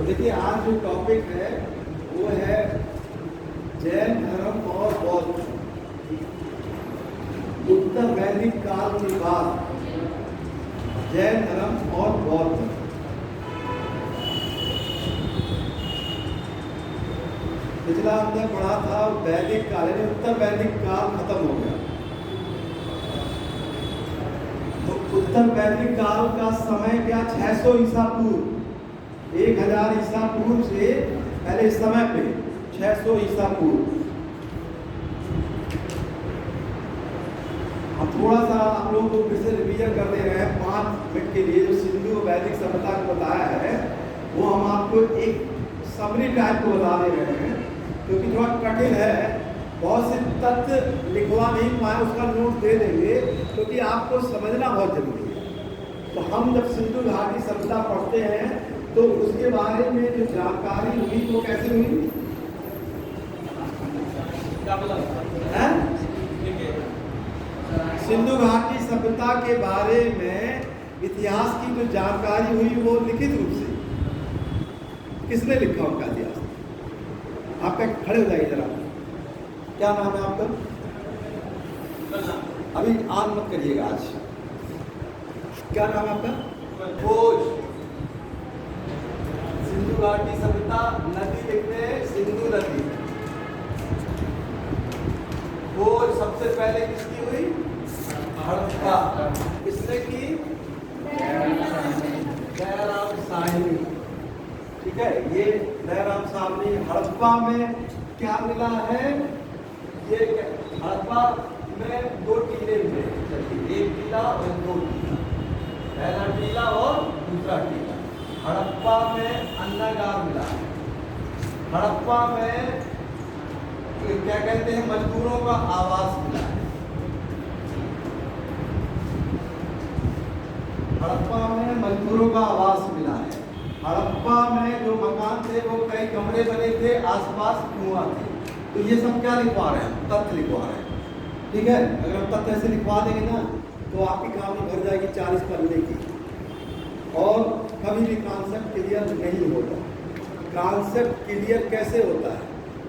देखिए आज जो टॉपिक है वो है जैन धर्म और बौद्ध उत्तर वैदिक काल के बाद जैन धर्म और बौद्ध धर्म। पिछला हमने पढ़ा था वैदिक काल यानी उत्तर वैदिक काल खत्म हो गया। तो उत्तर वैदिक काल का समय क्या 600 ईसा पूर्व 1000 ईसा पूर्व से पहले इस समय पे 600 ईसा पूर्व। हम थोड़ा सा आप लोगों को फिर से रिवीजन कर दे रहे हैं 5 मिनट के लिए। जो सिंधु वैदिक सभ्यता को बताया है वो हम आपको एक समरी टाइप को बता दे रहे हैं, क्योंकि थोड़ा कठिन है, बहुत से तथ्य लिखवा नहीं पाए, उसका नोट दे देंगे क्योंकि आपको समझना बहुत जरूरी है। तो हम जब सिंधु घाटी सभ्यता पढ़ते हैं तो उसके बारे में जो जानकारी हुई वो कैसे हुई, सिंधु घाटी सभ्यता के बारे में इतिहास की जो जानकारी हुई वो लिखित रूप से किसने लिखा उनका इतिहास? आपका खड़े हो जाइए जरा। क्या नाम है आपका? अभी आन मत करिएगा आज। क्या नाम है आपका? खोज। सिंधु घाटी सभ्यता नदी लिखते हैं सिंधु नदी। खोज सबसे पहले किसकी हुई? हड़प्पा। किसने की? दयाराम साहनी। ठीक है, ये दयाराम साहनी। हड़प्पा में क्या मिला है? ये हड़प्पा में 2 टीले मिले, एक टीला और 2 टीला, पहला टीला और दूसरा टीला। हड़प्पा में अन्नागार मिला है। हड़प्पा में क्या कहते हैं, मजदूरों का आवास मिला है। हड़प्पा में मजदूरों का आवास मिला है। हड़प्पा में जो मकान थे वो कई कमरे बने थे, आसपास कुआं थे। तो ये सब क्या लिखवा रहे हैं? तथ्य लिखवा रहे हैं। ठीक है, अगर हम तथ्य ऐसे लिखवा देंगे ना तो आपकी कहानी भर जाएगी 40 पन्ने की, और कभी भी कॉन्सेप्ट क्लियर नहीं होता। कॉन्सेप्ट क्लियर कैसे होता है?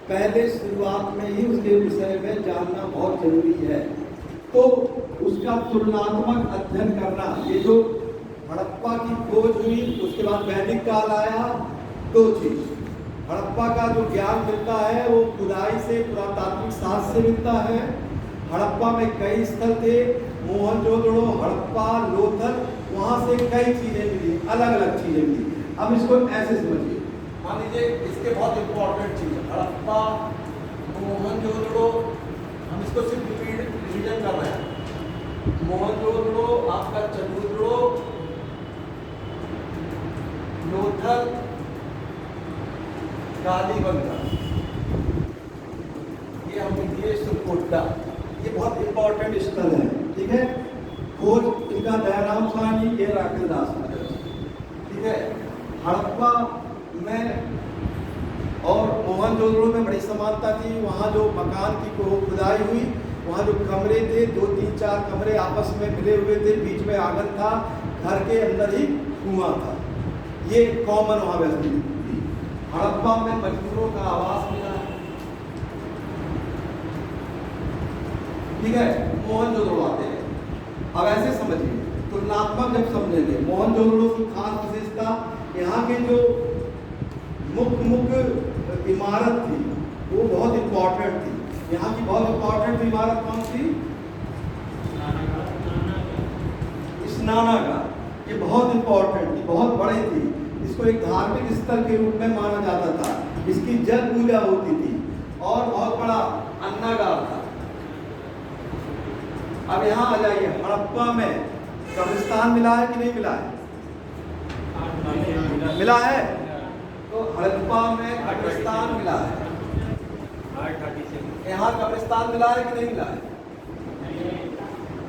पहले शुरुआत में ही उसके विषय में जानना बहुत जरूरी है, तो उसका तुलनात्मक अध्ययन करना। ये जो हड़प्पा की खोज हुई उसके बाद वैदिक काल आया, 2 चीज। हड़प्पा का जो ज्ञान मिलता है वो खुदाई से, पुरातात्विक साक्ष्य से मिलता है। हड़प्पा में कई स्थल थे, मोहनजोदड़ो, हड़प्पा, लोथल, वहां से कई चीजें मिली, अलग अलग चीजें मिली। अब इसको ऐसे समझिए, मान लीजिए इसके बहुत इंपॉर्टेंट चीज हड़प्पा, मोहनजोदड़ो, हम इसको सिर्फ रिवीजन कर रहे हैं। मोहनजोदड़ो, आपका चंद्रजोड़ो, लोथल, कालीबंगा, ये हम लिखिए सुरकोटा, ये बहुत इंपॉर्टेंट स्थल है। ठीक है, खोज इनका दयाराम साहनी, ये राकेलदास। ठीक है, हड़प्पा में और मोहनजोदड़ो में बड़ी समानता थी। वहाँ जो मकान की खुदाई हुई, वहाँ जो कमरे थे 2, 3, 4 कमरे आपस में मिले हुए थे, बीच में आंगन था, घर के अंदर ही कुआं था। ये कॉमन वहाँ व्यवस्था थी। हड़प्पा में मजदूरों का आवास मिला है। ठीक है, मोहनजोदड़ो आते हैं। अब ऐसे समझिए, तुलनात्मक जब समझेंगे, मोहनजोदड़ो की खास विशेषता, यहाँ के जो मुख्य इमारत थी वो बहुत इंपॉर्टेंट थी। यहाँ की बहुत इंपॉर्टेंट इमारत कौन सी? स्नानागार। ये बहुत इंपॉर्टेंट थी, बहुत बड़ी थी। इसको एक धार्मिक स्थल के रूप में माना जाता था। इसकी जल पूजा होती थी और बहुत बड़ा अन्नागार था। अब यहाँ आ जाइए, हड़प्पा में कब्रिस्तान मिला है कि नहीं मिला है? मिला है। तो हड़प्पा में कब्रिस्तान मिला है। यहाँ कब्रिस्तान मिला है कि नहीं मिला है?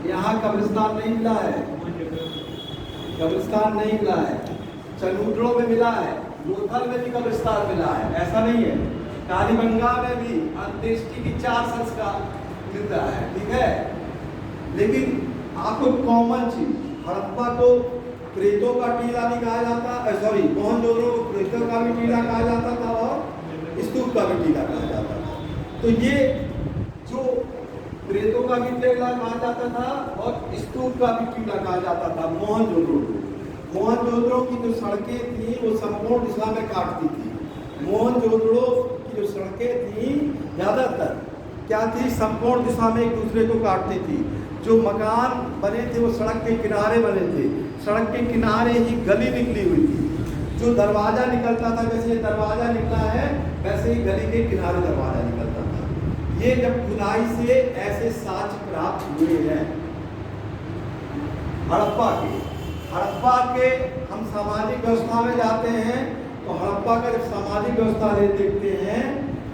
यहाँ कब्रिस्तान नहीं मिला है। कब्रिस्तान नहीं मिला है। चंद्रजोड़ो में मिला है, लोथल में भी कब्रिस्तान मिला है, ऐसा नहीं है। कालीबंगा में भी अंत्येष्टि की 4 संस्कार मिलता है। ठीक है, लेकिन आपको कॉमन चीज, हड़प्पा को प्रेतों का टीला भी कहा जाता, सॉरी मोहनजोदड़ो को प्रेतों का भी टीला कहा जाता था और स्तूप का भी टीला कहा जाता था। तो ये जो प्रेतों का भी टीला कहा जाता था और स्तूप का भी टीला कहा जाता था मोहनजोदड़ो को। मोहनजोदड़ो की जो सड़कें थी वो संपूर्ण दिशा में काटती थी। मोहनजोदड़ो की जो सड़कें थी ज़्यादातर क्या थी, संपूर्ण दिशा में एक दूसरे को काटती थी। जो मकान बने थे वो सड़क के किनारे बने थे, सड़क के किनारे ही गली निकली हुई थी। जो दरवाज़ा निकलता था, जैसे दरवाज़ा निकला है वैसे ही गली के किनारे दरवाज़ा निकलता था। ये जब खुदाई से ऐसे साक्ष्य प्राप्त हुए हैं हड़प्पा के हम सामाजिक व्यवस्था में जाते हैं तो हड़प्पा का जब सामाजिक व्यवस्था देखते हैं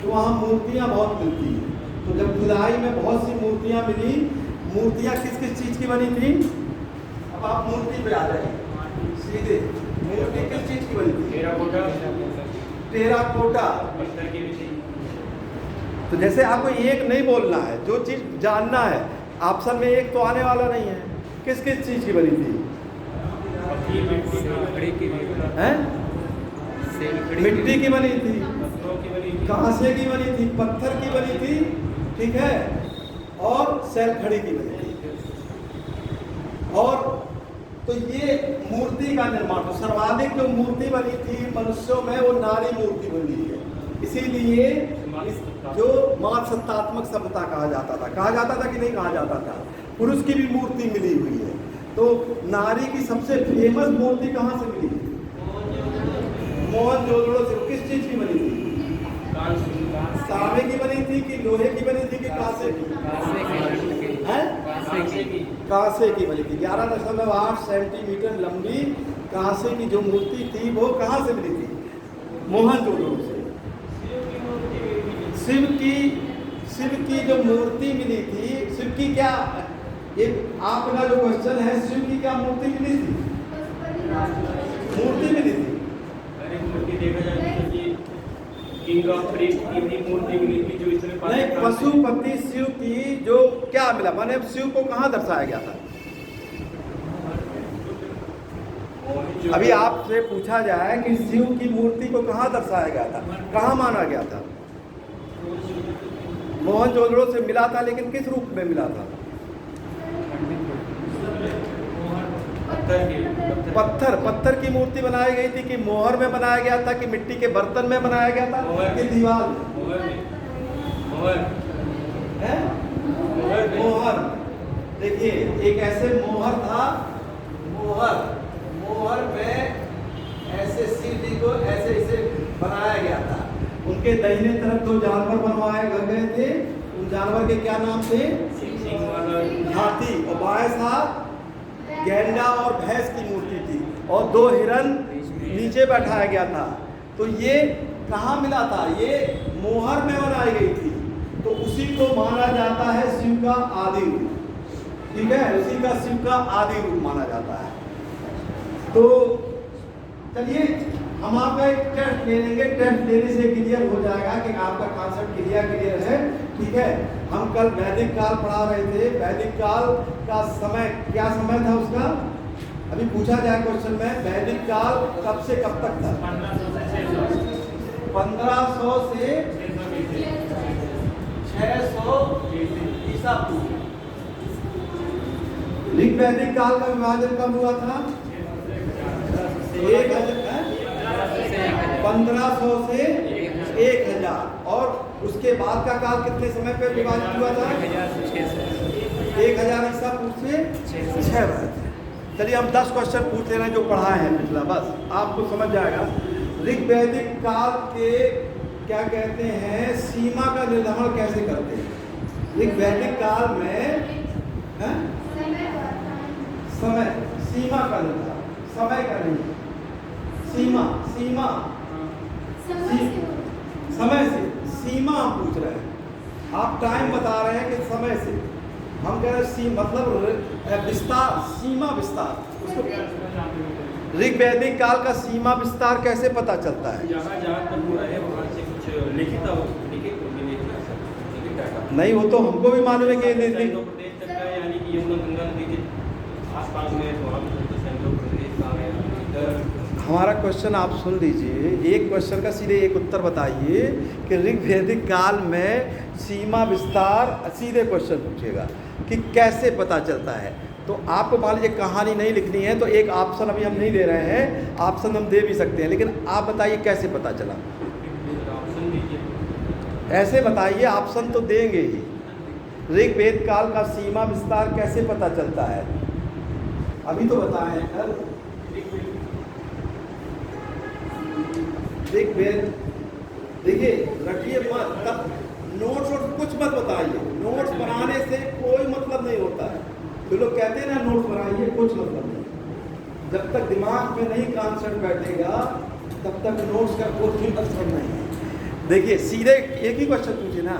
तो वहाँ मूर्तियाँ बहुत मिलती हैं। तो जब खुदाई में बहुत सी मूर्तियाँ मिली, मूर्तियाँ किस किस चीज़ की बनी थी? अब आप मूर्ति पे आ जाइए सीधे। मूर्ति किस चीज़ की बनी थी? टेराकोटा। तो जैसे आपको एक नहीं बोलना है, जो चीज़ जानना है, ऑप्शन में एक तो आने वाला नहीं है। किस किस चीज़ की बनी थी? मिट्टी की बनी थी, कांसे की बनी थी, पत्थर की बनी थी, ठीक है, और सैलखड़ी की बनी थी। और तो ये मूर्ति का निर्माण, सर्वाधिक जो मूर्ति बनी थी मनुष्यों में वो नारी मूर्ति बनी है। इसीलिए जो मातृसत्तात्मक सभ्यता कहा जाता था कि नहीं कहा जाता था। पुरुष की भी मूर्ति मिली हुई है। तो नारी की सबसे फेमस मूर्ति कहाँ से मिली? मोहनजोदड़ो से। किस चीज की बनी थी? तांबे की बनी थी कि लोहे की बनी थी कि कांसे की? कांसे की बनी थी। 11.8 सेंटीमीटर लंबी कांसे की जो मूर्ति थी वो कहाँ से मिली थी? मोहनजोदड़ो से। शिव की जो मूर्ति मिली थी, शिव की क्या, ये आपका जो क्वेश्चन है, शिव की क्या मूर्ति मिली थी? मूर्ति मिली थी। अरे मूर्ति देखा जाए तो ये किंग ऑफ प्रीस्ट की मूर्ति मिली थी जो इसमें नहीं, पशुपति शिव की जो क्या मिला, माने शिव को कहाँ दर्शाया गया था? अभी आपसे पूछा जाए कि शिव की मूर्ति को कहाँ दर्शाया गया था, कहाँ माना गया था? मोहनजोदड़ो से मिला था, लेकिन किस रूप में मिला था? पत्थर की मूर्ति बनाई गई थी कि मोहर में बनाया गया था कि मिट्टी के बर्तन में बनाया गया था कि दीवार में? मोहर। देखिए एक ऐसे मोहर था, मोहर में ऐसे शिव जी को ऐसे इसे बनाया गया था। उनके दाहिने तरफ दो जानवर बनवाए गए थे, उन जानवर के क्या नाम थे? हाथी। और बाएं साथ गैंडा और भैंस की मूर्ति थी और दो हिरन नीचे बैठाया गया था। तो ये कहाँ मिला था? ये मोहर में बनाई गई थी। तो उसी को माना जाता है शिव का आदि रूप, ठीक है, उसी का शिव का आदि रूप माना जाता है। तो चलिए हम आपका एक टेस्ट ले लेंगे, टेस्ट लेने से क्लियर हो जाएगा कि आपका कॉन्सेप्ट क्लियर है, ठीक है। हम कल वैदिक काल पढ़ा रहे थे। वैदिक काल का समय क्या समय था उसका? अभी पूछा जाए क्वेश्चन में, वैदिक काल कब से कब तक था? 1500 से 600 ईसा पूर्व। ऋग वैदिक काल का विभाजन कब हुआ था? 1500 से 1000। और उसके बाद का काल कितने समय पे विभाजित हुआ था? 1000 ईसा पूर्व से 600। चलिए हम 10 क्वेश्चन पूछ ले रहे हैं जो पढ़ाए हैं पिछला, बस आपको समझ जाएगा। ऋग वैदिक काल के क्या कहते हैं, सीमा का निर्धारण कैसे करते हैं? ऋग वैदिक काल में समय, सीमा का निर्धारण, समय का नहीं, समय से सीमा हम पूछ रहे हैं। आप टाइम बता रहे हैं कि समय से, हम कह रहे हैं मतलब विस्तार, सीमा विस्तार। ऋग वैदिक काल का सीमा विस्तार कैसे पता चलता है? जहाँ तक हो रहा है वहाँ से कुछ लिखित नहीं, वो तो हमको भी मालूम है कि यानी कि यमुना गंगा नदी के आसपास में, तो हम हमारा क्वेश्चन आप सुन लीजिए। एक क्वेश्चन का सीधे एक उत्तर बताइए कि ऋग्वैदिक काल में सीमा विस्तार, सीधे क्वेश्चन पूछेगा कि कैसे पता चलता है। तो आपको मान लीजिए कहानी नहीं लिखनी है तो एक ऑप्शन अभी हम नहीं दे रहे हैं, ऑप्शन हम दे भी सकते हैं, लेकिन आप बताइए कैसे पता चला। ऑप्शन दीजिए। ऐसे बताइए, ऑप्शन तो देंगे ही। ऋग्वेद काल का सीमा विस्तार कैसे पता चलता है, अभी तो बताए हैं कल। ऋग्वेद देखिए, रखिए मत, तब नोट्स और कुछ मत बताइए। नोट्स बनाने से कोई मतलब नहीं होता है। जो लोग कहते हैं ना नोट्स बनाइए, कुछ मतलब नहीं। जब तक दिमाग में नहीं कॉन्सेप्ट बैठेगा तब तक नोट्स का कोई मतलब नहीं है। देखिए सीधे एक ही क्वेश्चन पूछे ना।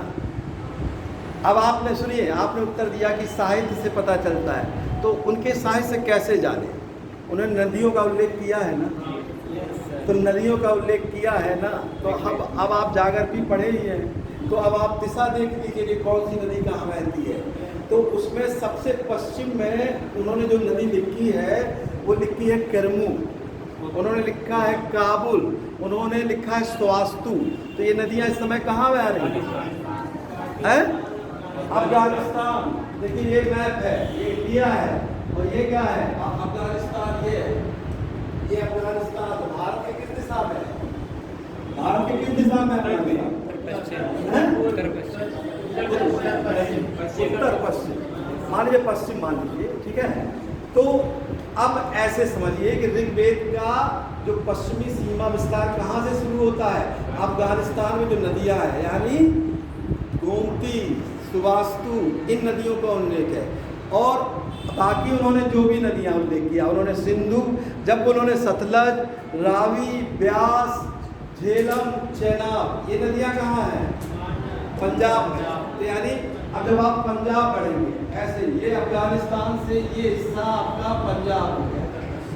अब आपने सुनिए, आपने उत्तर दिया कि साहित्य से पता चलता है, तो उनके साहित्य से कैसे जाने? उन्होंने नदियों का उल्लेख किया है ना, तो नदियों का उल्लेख किया है ना, तो अब आप जागर भी पढ़े ही हैं, तो अब आप दिशा देख लीजिए कि कौन सी नदी कहाँ बहती है। तो उसमें सबसे पश्चिम में उन्होंने जो नदी लिखी है वो लिखी है करमू, उन्होंने लिखा है काबुल, उन्होंने लिखा है स्वास्तु। तो ये नदियाँ इस समय कहाँ बह रही हैं? अफगानिस्तान। देखिए ये मैप है, ये इंडिया है और ये क्या है अफगानिस्तान। ये अफगानिस्तान। तो भारत के किस दिशा में है? भारत के किस दिशा में है? उत्तर पश्चिम, मान लीजिए पश्चिम मान लीजिए, ठीक है। तो अब ऐसे समझिए कि ऋग्वेद का जो पश्चिमी सीमा विस्तार कहाँ से शुरू होता है? अफगानिस्तान में जो नदियाँ हैं, यानी गोमती, सुवास्तु, इन नदियों का उल्लेख है। और बाकी उन्होंने जो भी नदियाँ उल्लेख किया, उन्होंने सिंधु, जब उन्होंने सतलज, रावी, ब्यास, झेलम, चेनाब, ये नदियाँ कहाँ हैं? पंजाब में। तो यानी अब जब आप पंजाब पढ़ेंगे ऐसे, ये अफगानिस्तान से ये हिस्सा आपका पंजाब हो गया।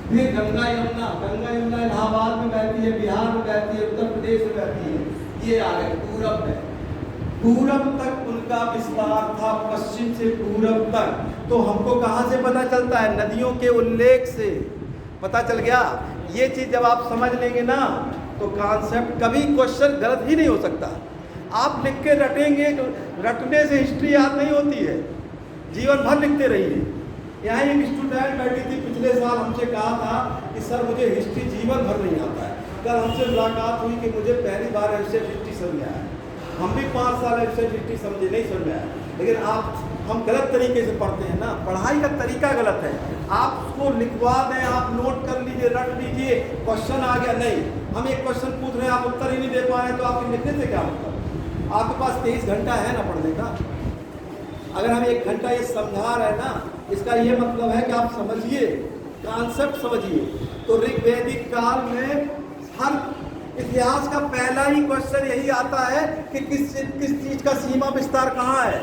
फिर गंगा यमुना, गंगा यमुना इलाहाबाद में बहती है, बिहार में बहती है, उत्तर प्रदेश में बहती है। ये आ गए पूरब में, पूरब तक उनका विस्तार था, पश्चिम से पूरब तक। तो हमको कहाँ से पता चलता है? नदियों के उल्लेख से पता चल गया। ये चीज़ जब आप समझ लेंगे ना तो कॉन्सेप्ट, कभी क्वेश्चन गलत ही नहीं हो सकता। आप लिख के रटेंगे, रटने से हिस्ट्री याद नहीं होती है, जीवन भर लिखते रहिए। यहाँ एक स्टूडेंट बैठी थी पिछले साल, हमसे कहा था कि सर मुझे हिस्ट्री जीवन भर नहीं आता है। कल हमसे मुलाकात हुई कि मुझे पहली बार एंशिएंट हिस्ट्री समझ में आया। हम भी 5 साल एंशिएंट हिस्ट्री समझे, नहीं समझ में आया। लेकिन हम गलत तरीके से पढ़ते हैं ना, पढ़ाई का तरीका गलत है। आप उसको लिखवा दें, आप नोट कर लीजिए, रट लीजिए, क्वेश्चन आ गया, नहीं हम एक क्वेश्चन पूछ रहे हैं, आप उत्तर ही नहीं दे पा रहे, तो आपके लिखने से क्या मतलब? आपके पास 23 घंटा है ना पढ़ने का। अगर हम 1 घंटा ये समझा रहे हैं ना, इसका ये मतलब है कि आप समझिए, कॉन्सेप्ट समझिए। तो ऋग्वैदिक काल में हर इतिहास का पहला ही क्वेश्चन यही आता है कि किस चीज़ का सीमा विस्तार कहाँ है।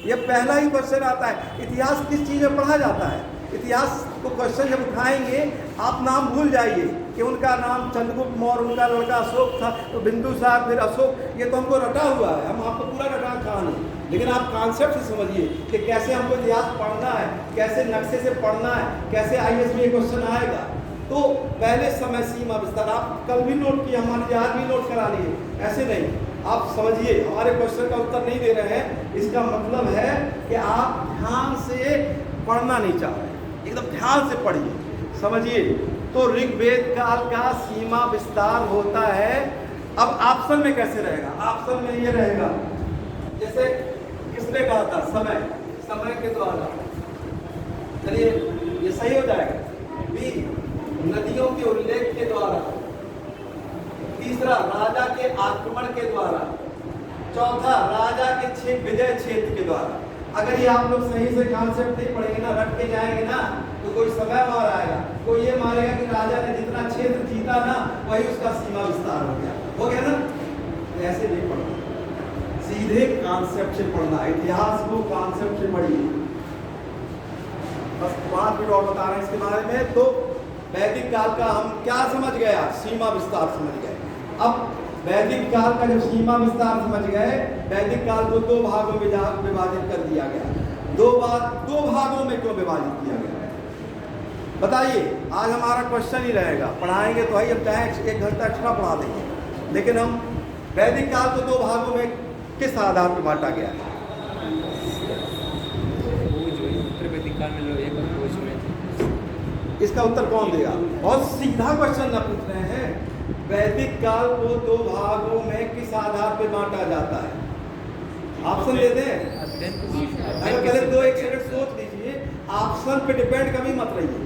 ये पहला ही क्वेश्चन आता है। इतिहास किस चीज़ में पढ़ा जाता है? इतिहास को क्वेश्चन जब उठाएंगे आप नाम भूल जाइए कि उनका नाम चंद्रगुप्त मौर्य, उनका लड़का अशोक था, तो बिंदुसार, फिर अशोक, ये तो हमको रटा हुआ है, हम आपको पूरा रटा कहानी। लेकिन आप कॉन्सेप्ट से समझिए कि कैसे हमको इतिहास पढ़ना है, कैसे नक्शे से पढ़ना है, कैसे IAS में ये क्वेश्चन आएगा। तो पहले समय सीमा विस्तार आप कल भी नोट किया, मान लीजिए आज भी नोट करा लिए, ऐसे नहीं। आप समझिए, हमारे क्वेश्चन का उत्तर नहीं दे रहे हैं, इसका मतलब है कि आप ध्यान से पढ़ना नहीं चाह रहे, एकदम ध्यान से पढ़िए, समझिए। तो ऋग्वेद काल का सीमा विस्तार होता है। अब ऑप्शन में कैसे रहेगा? ऑप्शन में ये रहेगा, जैसे किसने कहा था समय, समय के द्वारा, चलिए ये सही हो जाएगा। बी, नदियों के उल्लेख के द्वारा। तीसरा, राजा के आक्रमण के द्वारा। चौथा, राजा के विजय क्षेत्र के द्वारा। अगर ये आप लोग सही से कॉन्सेप्ट नहीं पढ़ेंगे ना, रट के जाएंगे ना, तो कोई समय मार आएगा, कोई ये मारेगा कि राजा ने जितना क्षेत्र जीता ना वही उसका सीमा विस्तार हो गया ना। ऐसे नहीं पढ़ना, सीधे कॉन्सेप्ट से पढ़ना। इतिहास को कॉन्सेप्ट से पढ़िए। बस 5 मिनट और बता रहे हैं इसके बारे में। तो वैदिक काल का हम क्या समझ गए? सीमा विस्तार समझ गए। अब वैदिक काल का जब सीमा विस्तार समझ गए, वैदिक काल को 2 भागों में विभाजित कर दिया गया। 2 भागों में क्यों विभाजित किया गया? बताइए, आज हमारा क्वेश्चन ही रहेगा, पढ़ाएंगे तो ही हम चाहे 1 घंटा एक्स्ट्रा पढ़ा देंगे, लेकिन हम वैदिक काल को 2 भागों में किस आधार पर बांटा गया है? उत्तर वैदिक काल में लोग एक खोज में। इसका उत्तर कौन देगा? बहुत सीधा क्वेश्चन ना पूछ रहे हैं। वैदिक काल को 2 भागों में किस आधार पर बांटा जाता है? ऑप्शन दे दें? अगर पहले 1 सेकंड सोच लीजिए, ऑप्शन पे डिपेंड कभी मत रहिए।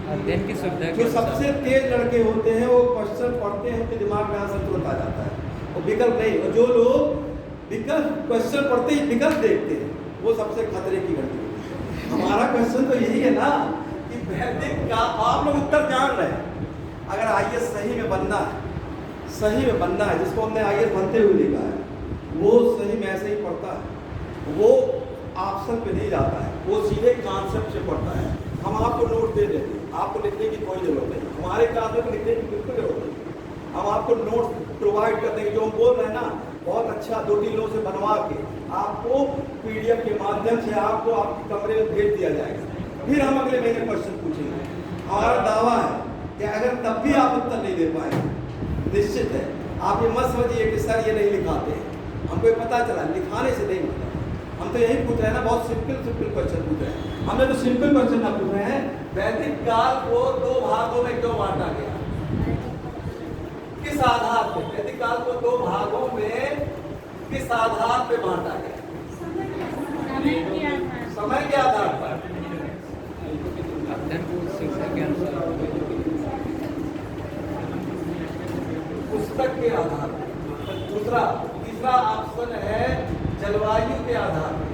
अध्ययन की सुविधा जो सबसे तेज लड़के होते हैं वो क्वेश्चन पढ़ते हैं, उनके दिमाग में आंसर तुरंत आ जाता है, और विकल्प नहीं। और जो लोग विकल्प क्वेश्चन पढ़ते ही विकल्प देखते हैं, वो सबसे खतरे की घंटी होती है। हमारा क्वेश्चन तो यही है ना कि वैदिक का आप लोग उत्तर जान रहे हैं। अगर आईएएस सही में बनना है, सही में बनना है, जिसको हमने आईएएस बनते हुए लिखा है, वो सही में ऐसे ही पढ़ता है, वो ऑप्शन पे नहीं जाता है, वो सीधे कॉन्सेप्ट से पढ़ता है। हम आपको नोट दे देंगे, आपको लिखने की कोई जरूरत नहीं, हमारे क्लास में लिखने की बिल्कुल जरूरत नहीं। हम आपको नोट प्रोवाइड कर देंगे, जो हम बोल रहे हैं ना, बहुत अच्छा 2-3 लोगों से बनवा के आपको पीडीएफ के माध्यम से आपको आपके कमरे में भेज दिया जाएगा। फिर हम अगले महीने क्वेश्चन पूछेंगे। हमारा दावा है कि अगर तब भी आप उत्तर नहीं दे पाए, निश्चित है आप ये मत समझिए कि सर ये नहीं लिखाते हैं, हमको पता चला लिखाने से नहीं मतलब। हम तो यही पूछ रहे हैं ना, बहुत सिंपल क्वेश्चन पूछ रहे हैं। हमने तो सिंपल क्वेश्चन ना पूछ रहे हैं, वैदिक काल को 2 भागों में क्यों बांटा गया, किस आधार पे? वैदिक काल को 2 भागों में किस आधार पे बांटा गया? समय के आधार पर। अध्ययन की शिक्षा के अनुसार, पुस्तक के आधार पर। तीसरा ऑप्शन है जलवायु के आधार पर।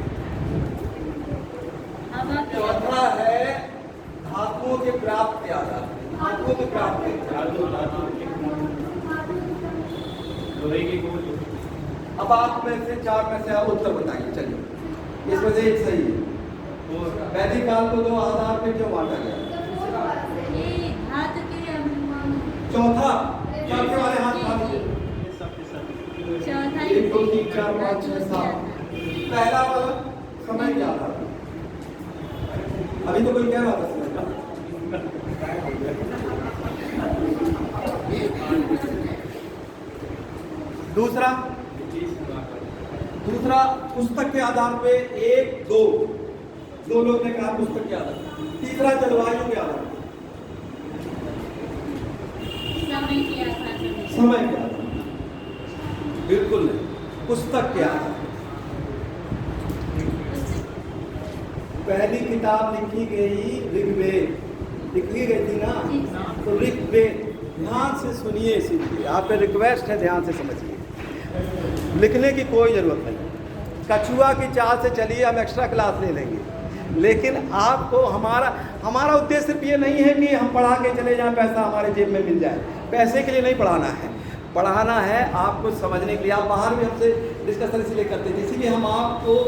चौथा है धातुओं के प्राप्त के आधार पर। धातुओं के प्राप्त अब आप में से 4 में से आप उत्तर बताइए। चलिए, इसमें से एक सही है। वैदिक काल को 2 आधार पे क्यों बांटा गया? चौथा, चौथे वाले हाथ उठा दीजिए। 1 2 3 4 5 6 7। पहला वाला समय क्या था? अभी तो कोई कह रहा था समय का। दूसरा पुस्तक के आधार पे 1 2 लोग ने कहा पुस्तक के आधार पे। तीसरा जलवायु के आधार पे। समय के आधार पे बिल्कुल नहीं, पुस्तक के आधार पे। पहली किताब लिखी गई ऋग्वेद, लिखी गई थी ना, तो ऋग्वेद। ध्यान से सुनिए, सीखिए, आप पे रिक्वेस्ट है, ध्यान से समझिए, लिखने की कोई जरूरत नहीं। कछुआ की चाल से चलिए, हम एक्स्ट्रा क्लास ले लेंगे, लेकिन आपको हमारा उद्देश्य सिर्फ ये नहीं है कि हम पढ़ा के चले जाएं, पैसा हमारे जेब में मिल जाए। पैसे के लिए नहीं पढ़ाना है, पढ़ाना है आपको समझने के लिए। आप बाहर भी हमसे डिस्कशन इसलिए करते थे, इसीलिए हम आप लोग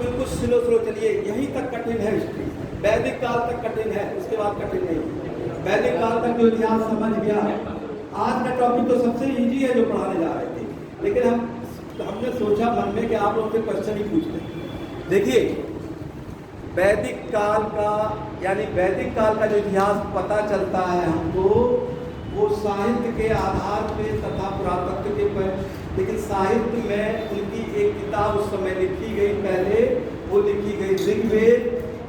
बिल्कुल स्लो चलिए। यहीं तक कठिन है हिस्ट्री, वैदिक काल तक कठिन है, उसके बाद कठिन नहीं। वैदिक काल तक जो इतिहास समझ गया, आज का टॉपिक तो सबसे इजी है जो पढ़ाने जा रहे थे, लेकिन हमने सोचा मन में कि आप लोग से क्वेश्चन ही पूछ लें। देखिए, वैदिक काल का जो इतिहास पता चलता है हमको, वो साहित्य के आधार पे तथा पुरातत्व के पर। लेकिन साहित्य में उनकी एक किताब उस समय लिखी गई, पहले वो लिखी गई ऋग्वेद,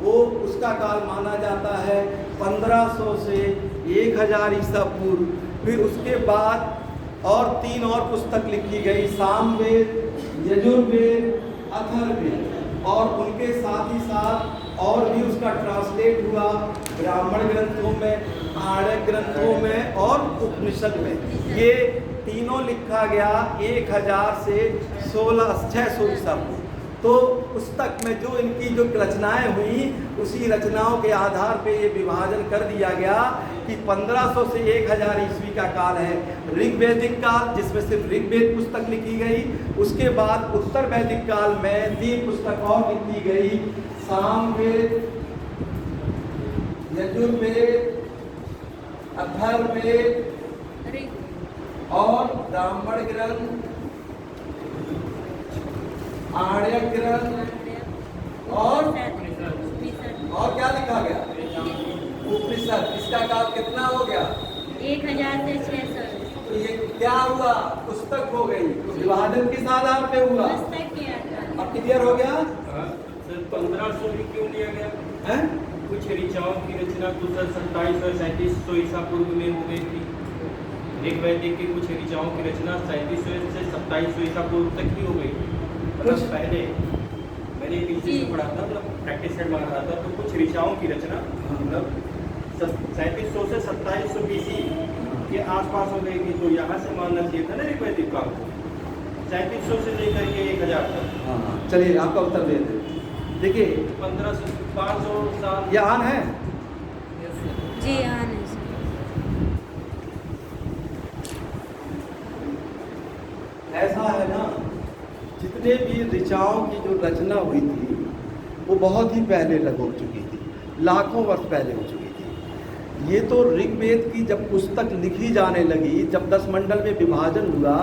वो उसका काल माना जाता है 1500 से 1000 ईसा पूर्व। फिर उसके बाद और 3 और पुस्तक लिखी गई, सामवेद, यजुर्वेद, अथर्ववेद, और उनके साथ ही साथ और भी उसका ट्रांसलेट हुआ ब्राह्मण ग्रंथों में, आर्य ग्रंथों में और उपनिषद में। ये तीनों लिखा गया 1000 से 600 ईसा पूर्व। तो पुस्तक में जो इनकी जो रचनाएं हुई, उसी रचनाओं के आधार पे ये विभाजन कर दिया गया कि 1500 से 1000 ईस्वी का काल है ऋग्वैदिक काल, जिसमें सिर्फ ऋग्वेद पुस्तक लिखी गई। उसके बाद उत्तर वैदिक काल में 3 पुस्तक और लिखी गई, सामवेद, यजुर्वेद, अथर्ववेद और ब्राह्मण ग्रंथ, आर्य ग्रंथ और क्या लिखा गया? उपनिषद, इसका काल कितना हो गया? 1000 से 600। तो ये क्या हुआ? पुस्तक हो गई। तो विभाजन किस आधार पे हुआ? पुस्तक के आधार। अब क्लियर हो गया? सर 1500 भी क्यों लिया गया? हैं? कुछ ऋचाओं की रचना तो सर 2700 और 3700 ईसा पूर्व में हो गई थी। ऋग्वेदिक की कुछ ऋचाओं की रचना 3700 से 2700 ईसा पूर्व तक ही हो गई। मतलब पहले मैंने पीछे से पढ़ा था, मतलब प्रैक्टिस सेट मार रहा था, तो कुछ ऋचाओं की रचना मतलब 3700 से 2700 बीसी के आसपास हो गई थी। तो यहाँ से मानना चाहिए था ना ऋग्वेदिक काल को, 3700 से लेकर के 1000 तक। हाँ, चलिए आपका उत्तर दे दे। देखिए 500 साल। ये आन है? जी हाँ नहीं सर। ऐसा है ना, जितने भी ऋचाओं की जो रचना हुई थी वो बहुत ही पहले हो चुकी थी, लाखों वर्ष पहले हो चुकी थी। ये तो ऋग्वेद की जब पुस्तक लिखी जाने लगी, जब 10 मंडल में विभाजन हुआ,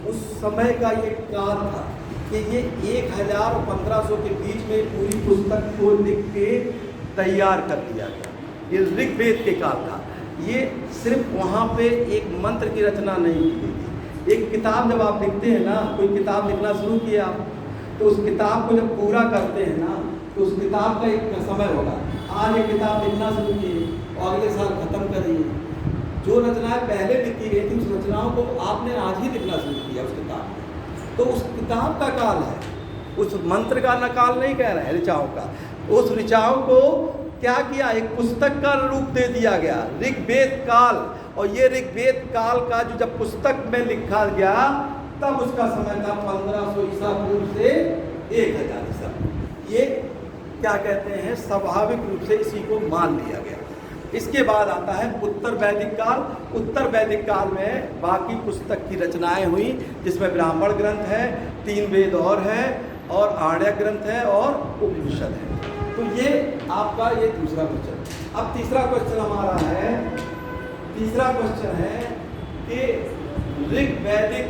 उस समय का ये काल था कि ये 1000 और 1500 के बीच में पूरी पुस्तक को लिख के तैयार कर दिया गया। ये ऋग्वेद के काल था। ये सिर्फ वहाँ पे एक मंत्र की रचना नहीं की गई थी। एक किताब जब आप लिखते हैं ना, कोई किताब लिखना शुरू किया आप, तो उस किताब को जब पूरा करते हैं ना, तो उस किताब का एक समय होगा। आज ये किताब लिखना शुरू किए और अगले साल ख़त्म करिए। जो रचनाएं पहले लिखी गई थी, उस रचनाओं को आपने आज ही लिखना शुरू किया उस किताब में, तो उस किताब का काल है, उस मंत्र का नकाल नहीं कह रहे हैं, ऋचाओं का। उस ऋचाओं को क्या किया? एक पुस्तक का रूप दे दिया गया, ऋग्वेद काल। और ये ऋग्वेद काल का जो जब पुस्तक में लिखा गया, तब उसका समय था 1500 ईसा पूर्व से 1000 ईसा। ये क्या कहते हैं, स्वाभाविक रूप से इसी को मान लिया गया। इसके बाद आता है उत्तर वैदिक काल। उत्तर वैदिक काल में बाकी पुस्तक की रचनाएं हुई, जिसमें ब्राह्मण ग्रंथ है, 3 वेद और हैं, और आर्य ग्रंथ है, और उपनिषद है। तो ये आपका ये दूसरा क्वेश्चन। अब तीसरा क्वेश्चन हमारा है, तीसरा क्वेश्चन है कि ऋग्वैदिक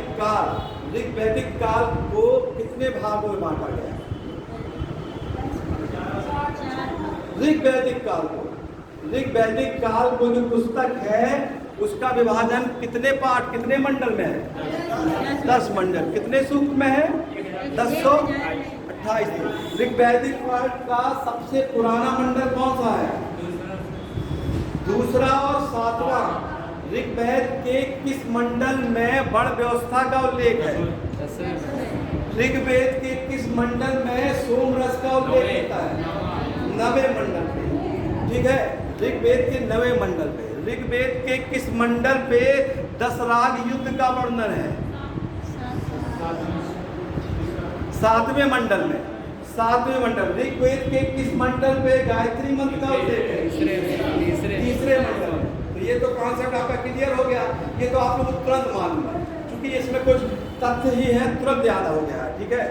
काल को कितने भागों में बांटा गया? ऋग्वैदिक काल को जो पुस्तक है, उसका विभाजन कितने पार्ट, कितने मंडल में है? 10 मंडल। कितने सूक्त में है? 1028। ऋग्वैदिक काल का सबसे पुराना मंडल कौन सा है? दूसरा और 7वां। ऋग्वेद के किस मंडल में वर्ण व्यवस्था का उल्लेख है? ऋग्वेद के किस मंडल में सोम रस का उल्लेख होता है? 9वें मंडल पे। ठीक है, ऋग्वेद के 9वें मंडल पे। ऋग्वेद के किस मंडल पे 10 राग युद्ध का वर्णन है? 7वें मंडल में। 7वें मंडल। ऋग्वेद के किस मंडल पे गायत्री मंत्र का उल्लेख है? तीसरे मंडल में। तो ये तो कॉन्सेप्ट आपका क्लियर हो गया। ये तो आप लोग को तुरंत मालूम है, क्योंकि इसमें कुछ तथ्य ही है, तुरंत याद हो गया। ठीक है,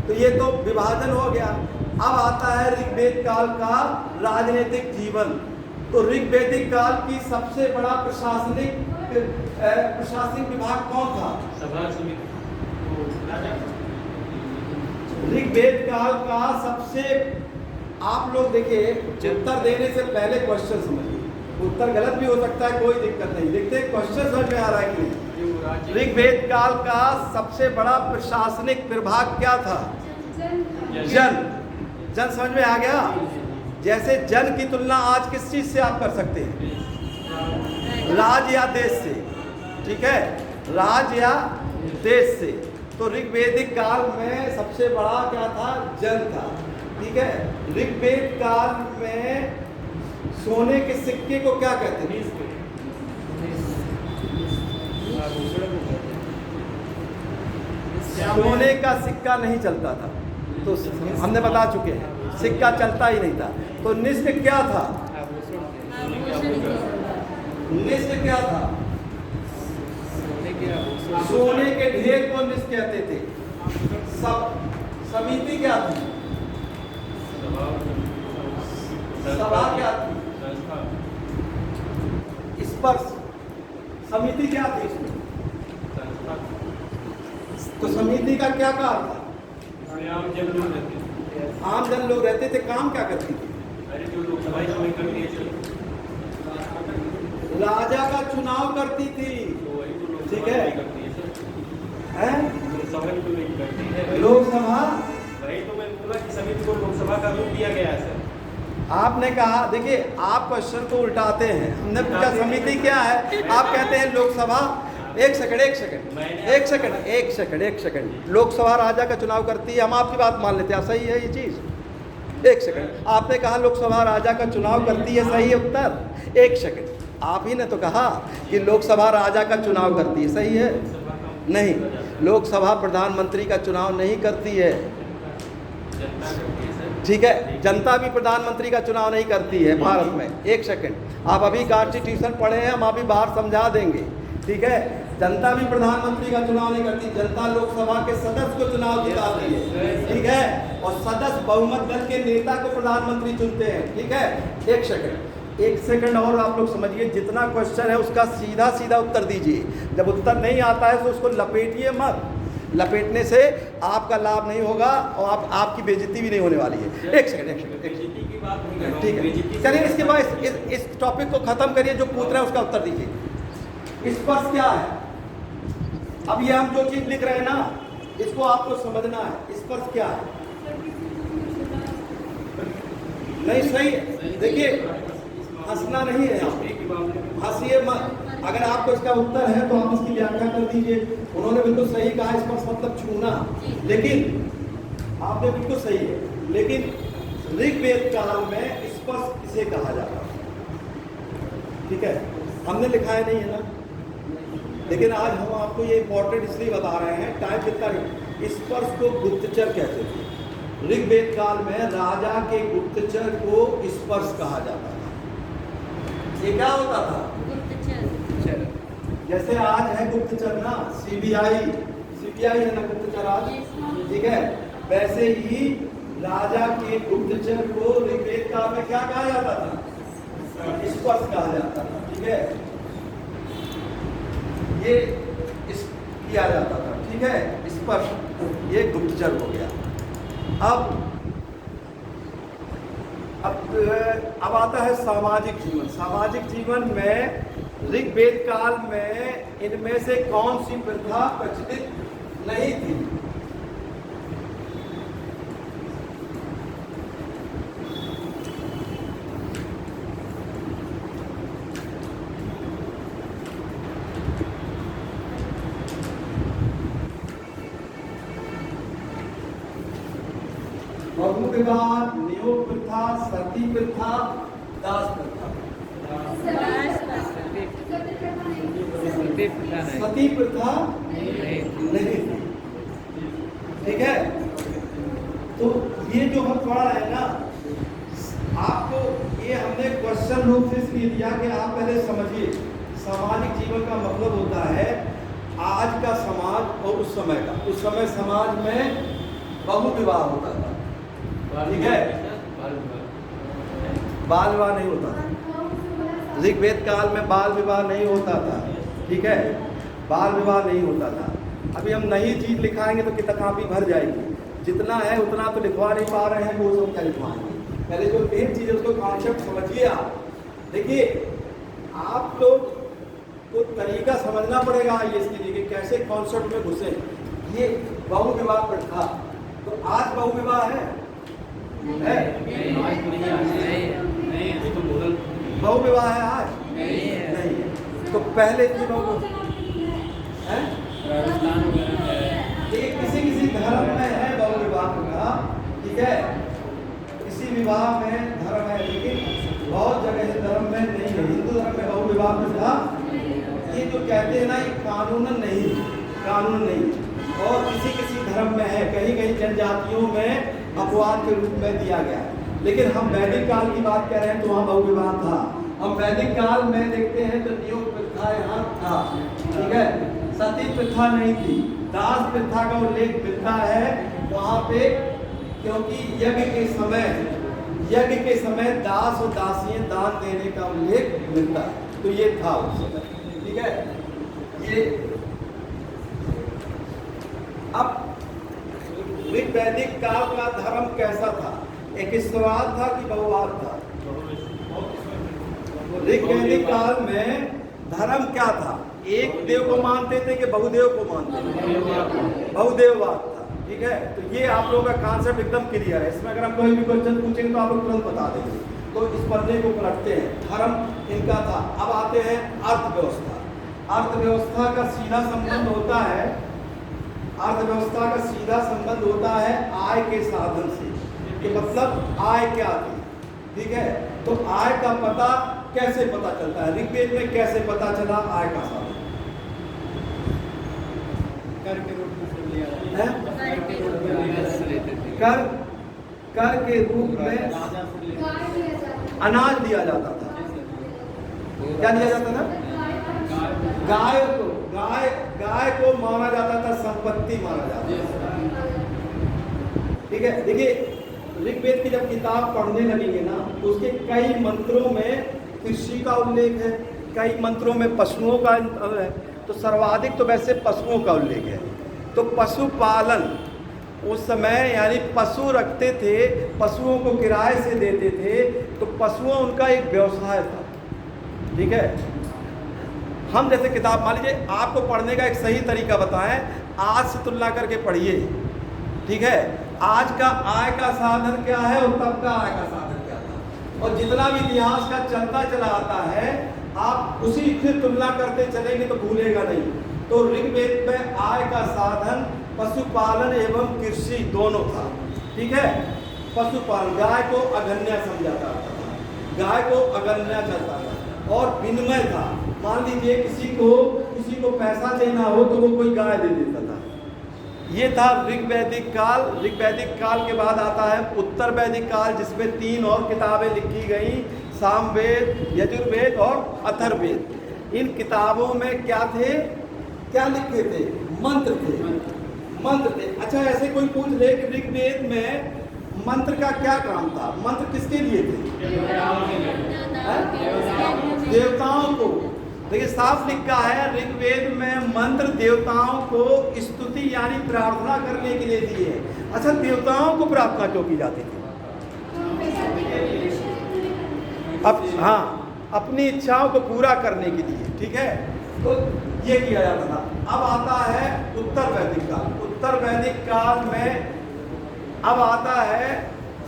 तो ये तो विभाजन हो गया। अब आता है ऋग्वेद काल का राजनीतिक जीवन। तो ऋग्वेदिक काल की सबसे बड़ा प्रशासनिक विभाग कौन था? सभा समिति। ऋग्वेद काल का सबसे, आप लोग देखिए, उत्तर देने से पहले क्वेश्चन समझिए। उत्तर गलत भी हो सकता है, कोई दिक्कत नहीं। देखते हैं क्वेश्चन समझ में आ रहा है कि नहीं। ऋग्वेद काल का सबसे बड़ा प्रशासनिक विभाग क्या था? जन समझ में आ गया? जैसे जन की तुलना आज किस चीज से आप कर सकते हैं? राज्य या देश से। ठीक है, राज्य या देश से। तो ऋग्वेदिक काल में सबसे बड़ा क्या था? जन था। ठीक है, ऋग्वेद काल में सोने के सिक्के को क्या कहते हैं? सोने का सिक्का नहीं चलता था, तो हमने बता चुके हैं, सिक्का चलता ही नहीं था। तो निष्क क्या था? निष्क क्या था? सोने के ढेर को निष्क कहते थे। समिति क्या थी? सभा क्या थी? स्पर्श। समिति क्या थी इसमें? तो समिति का क्या कार्य था? आम जन लोग रहते थे। काम क्या करती थी? अरे जो लोग सफाई करती है, राजा का चुनाव करती थी। तो वही तो लोकसभा ठीक है। नहीं करती है सर। हैं? लोकसभा ही तो नहीं करती है। लोकसभा वही तो मैं बोला कि समिति को लोकसभा का रूप दिया गया है सर। आपने कहा, देखिए आप क्वेश्चन को उल्टाते हैं। हमने पूछा समिति क्या है, आप कहते हैं लोकसभा। एक सेकंड। लोकसभा राजा का चुनाव करती है, हम आपकी बात मान लेते हैं, सही है ये चीज। एक सेकंड, आपने कहा लोकसभा राजा का चुनाव करती है, सही है उत्तर। एक सेकंड, आप ही ने तो कहा कि लोकसभा राजा का चुनाव करती है, सही है? नहीं, लोकसभा प्रधानमंत्री का चुनाव नहीं करती है। जनता करती है सर। ठीक है, जनता भी प्रधानमंत्री का चुनाव नहीं करती है भारत में। एक सेकंड, आप अभी कॉन्स्टिट्यूशन पढ़े हैं, हम अभी बाहर समझा देंगे। ठीक है, जनता भी प्रधानमंत्री का चुनाव नहीं करती, जनता लोकसभा के सदस्य को चुनाव जिताती है। ठीक है, और सदस्य बहुमत दल के नेता को प्रधानमंत्री चुनते हैं। ठीक है, एक सेकंड और आप लोग समझिए, जितना क्वेश्चन है उसका सीधा सीधा उत्तर दीजिए। जब उत्तर नहीं आता है तो उसको लपेटिए मत, लपेटने से आपका लाभ नहीं होगा और आपकी बेइज्जती भी नहीं होने वाली है। एक सेकंड। बेइज्जती की बात नहीं कर रहा हूँ। ठीक है, बेइज्जती चलिए इसके बाद इस टॉपिक को खत्म करिए। जो पूछ रहे हैं उसका उत्तर दीजिए। स्पर्श क्या है? अब ये हम जो चीज लिख रहे हैं ना, इसको आपको समझना है। स्पर्श क्या है? नहीं सही है, देखिए हंसना नहीं है, हंसिए मत। अगर आपको इसका उत्तर है तो आप इसकी व्याख्या कर दीजिए। उन्होंने बिल्कुल सही कहा, स्पर्श मतलब छूना, लेकिन आपने बिल्कुल सही है, लेकिन ऋग्वेद काल में स्पर्श किसे कहा जाता है? ठीक है, हमने लिखा है नहीं है ना, लेकिन आज हम आपको ये इंपॉर्टेंट इसलिए बता रहे हैं, टाइम कितना है। स्पर्श को गुप्तचर कहते थे। ऋग्वेद काल में राजा के गुप्तचर को स्पर्श कहा जाता था। ये क्या होता था? गुप्तचर। जैसे आज है गुप्तचर ना, सीबीआई है ना गुप्तचर आज। ठीक है, वैसे ही राजा के गुप्तचर को ऋग्वेद काल में क्या कहा जाता था? स्पर्श कहा जाता था। ठीक है, ये किया जाता था। ठीक है, स्पर्श, ये गुप्तचर हो गया। अब आता है सामाजिक जीवन। सामाजिक जीवन में ऋग्वेद काल में इनमें से कौन सी प्रथा प्रचलित नहीं थी? बहु विवाह, नियोग प्रथा, सती प्रथा, दास प्रथा। सती प्रथा नहीं थी। ठीक है, तो ये जो हम पढ़ रहे हैं ना, आपको ये हमने क्वेश्चन रूप से इसलिए दिया कि आप पहले समझिए। सामाजिक जीवन का मतलब होता है आज का समाज और उस समय का। उस समय समाज में बहु विवाह होता था। ठीक है, बाल विवाह नहीं होता था। ऋग्वेद काल में बाल विवाह नहीं होता था। ठीक है, बाल विवाह नहीं होता था। अभी हम नई चीज लिखाएंगे तो किताब कापी भर जाएगी। जितना है उतना तो लिखवा नहीं पा रहे हैं, वो सब क्या लिखवाएंगे। पहले जो मेन चीज है उसको कॉन्सेप्ट समझिए आप। देखिए, आप लोग को तरीका समझना पड़ेगा ये इसके लिए कि कैसे कॉन्सेप्ट में घुसे। ये बहु विवाह प्रथा, तो आज बहु विवाह है? बहु विवाह है आज? नहीं है। तो पहले दिनों को किसी धर्म में है बहु विवाह का। ठीक है, किसी विवाह में धर्म है, लेकिन बहुत जगह धर्म में नहीं है। हिंदू धर्म में बहु विवाह प्रथा ये जो कहते हैं ना, ये कानून नहीं। और किसी धर्म में है, कहीं जनजातियों में अपवाद के रूप में दिया गया है। लेकिन हम वैदिक काल की बात कर रहे हैं तो वहाँ बहु विवाह था। हम वैदिक काल में देखते हैं तो नियोग प्रथा यहाँ था। ठीक है, सती प्रथा नहीं थी। दास प्रथा का उल्लेख मिलता है वहाँ पे, क्योंकि यज्ञ के समय दास और दासियां दान देने का उल्लेख मिलता है। तो ये था उस समय। ठीक है, ये अब वैदिक काल का धर्म कैसा था? एक ईश्वरवाद था कि बहुवाद था? ऋग्वैदिक काल में धर्म क्या था? एक देव को मानते थे कि बहुदेव को मानते थे? बहुदेववाद था। ठीक है, तो ये आप लोगों का कॉन्सेप्ट एकदम क्लियर है। इसमें अगर हम कोई भी क्वेश्चन पूछेंगे तो आप लोग तुरंत बता देंगे। तो इस पन्ने को पलटते हैं, धर्म इनका था। अब आते हैं अर्थव्यवस्था। अर्थव्यवस्था का सीधा संबंध होता है, अर्थव्यवस्था का सीधा संबंध होता है आय के साधन से। कि मतलब आय क्या थी? ठीक है, तो आय का पता कैसे पता चलता है? ऋग्वेद में कैसे पता चला आय का साधन? कर के रूप में लिया है? कर के रूप में अनाज दिया जाता था। क्या दिया जाता था? गाय को माना जाता था, संपत्ति माना जाता था। ठीक है, देखिए ऋग्वेद की जब किताब पढ़ने लगेंगे ना तो उसके कई मंत्रों में कृषि का उल्लेख है, कई मंत्रों में पशुओं का है। तो सर्वाधिक तो वैसे पशुओं का उल्लेख है। तो पशुपालन उस समय यानी पशु रखते थे, पशुओं को किराए से देते थे, तो पशुओं उनका एक व्यवसाय था। ठीक है, हम जैसे किताब मान लीजिए आपको पढ़ने का एक सही तरीका बताएं, आज से तुलना करके पढ़िए। ठीक है, आज का आय का साधन क्या है और तब का आय का साधन क्या था, और जितना भी इतिहास का चलता चला आता है आप उसी से तुलना करते चलेंगे तो भूलेगा नहीं। तो ऋग्वेद में आय का साधन पशुपालन एवं कृषि दोनों था। ठीक है, पशुपालन, गाय को अगन्य समझा जाता था, गाय को अगन्य चलता था, और विनिमय था। मान लीजिए किसी को पैसा देना हो तो वो कोई गाय दे देता था। ये था ऋग्वैदिक काल। ऋग्वैदिक काल के बाद आता है उत्तर वैदिक काल, जिसमें 3 और किताबें लिखी गई, सामवेद, यजुर्वेद और अथर्ववेद। इन किताबों में क्या थे, क्या लिखे थे? मंत्र थे। अच्छा, ऐसे कोई पूछ ले कि ऋग्वेद में मंत्र का क्या काम था? मंत्र किसके लिए थे? देवताओं को। देखिए साफ लिखा है ऋग्वेद में मंत्र देवताओं को स्तुति यानी प्रार्थना करने के लिए दिए हैं। अच्छा, देवताओं को प्रार्थना क्यों की जाती थी? हाँ, अपनी इच्छाओं को पूरा करने के लिए। ठीक है, तो ये किया जाता था। अब आता है उत्तर वैदिक काल। उत्तर वैदिक काल में अब आता है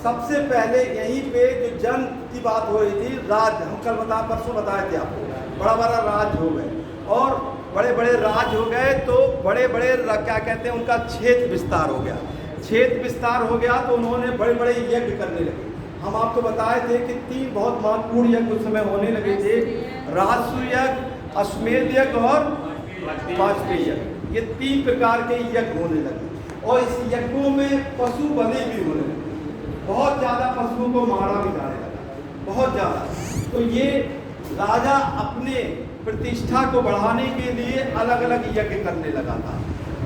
सबसे पहले यहीं पे जो जन्म की बात हो रही थी, राज्य, हम कल परसों बताए थे आपको, बड़ा बड़ा राज्य हो गए, और बड़े बड़े राज्य हो गए तो बड़े बड़े क्या कहते हैं उनका क्षेत्र विस्तार हो गया। क्षेत्र विस्तार हो गया तो उन्होंने बड़े बड़े यज्ञ करने लगे। हम आपको बताए थे कि 3 बहुत महत्वपूर्ण यज्ञ उस समय होने लगे थे, राजसूय यज्ञ, अश्वमेध यज्ञ और वाजपेयी यज्ञ। ये 3 प्रकार के यज्ञ होने लगे, और इस यज्ञों में पशु बलि भी होने लगे। बहुत ज़्यादा पशुओं को मारा भी जाने लगा, बहुत ज़्यादा। तो ये राजा अपने प्रतिष्ठा को बढ़ाने के लिए अलग अलग यज्ञ करने लगा था।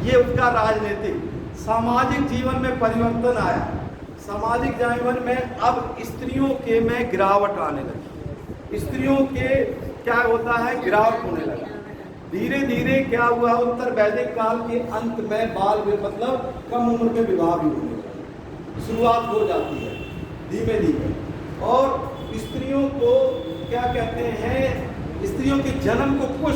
ये उसका राजनीतिक सामाजिक जीवन में परिवर्तन आया। सामाजिक जीवन में अब स्त्रियों के में गिरावट आने लगी। स्त्रियों के क्या होता है, गिरावट होने लगा। धीरे धीरे क्या हुआ, उत्तर वैदिक काल के अंत में बाल मतलब कम उम्र में विवाह भी होने लगा, शुरुआत हो जाती है धीमे धीमे। और स्त्रियों को क्या कहते हैं, स्त्रियों के जन्म को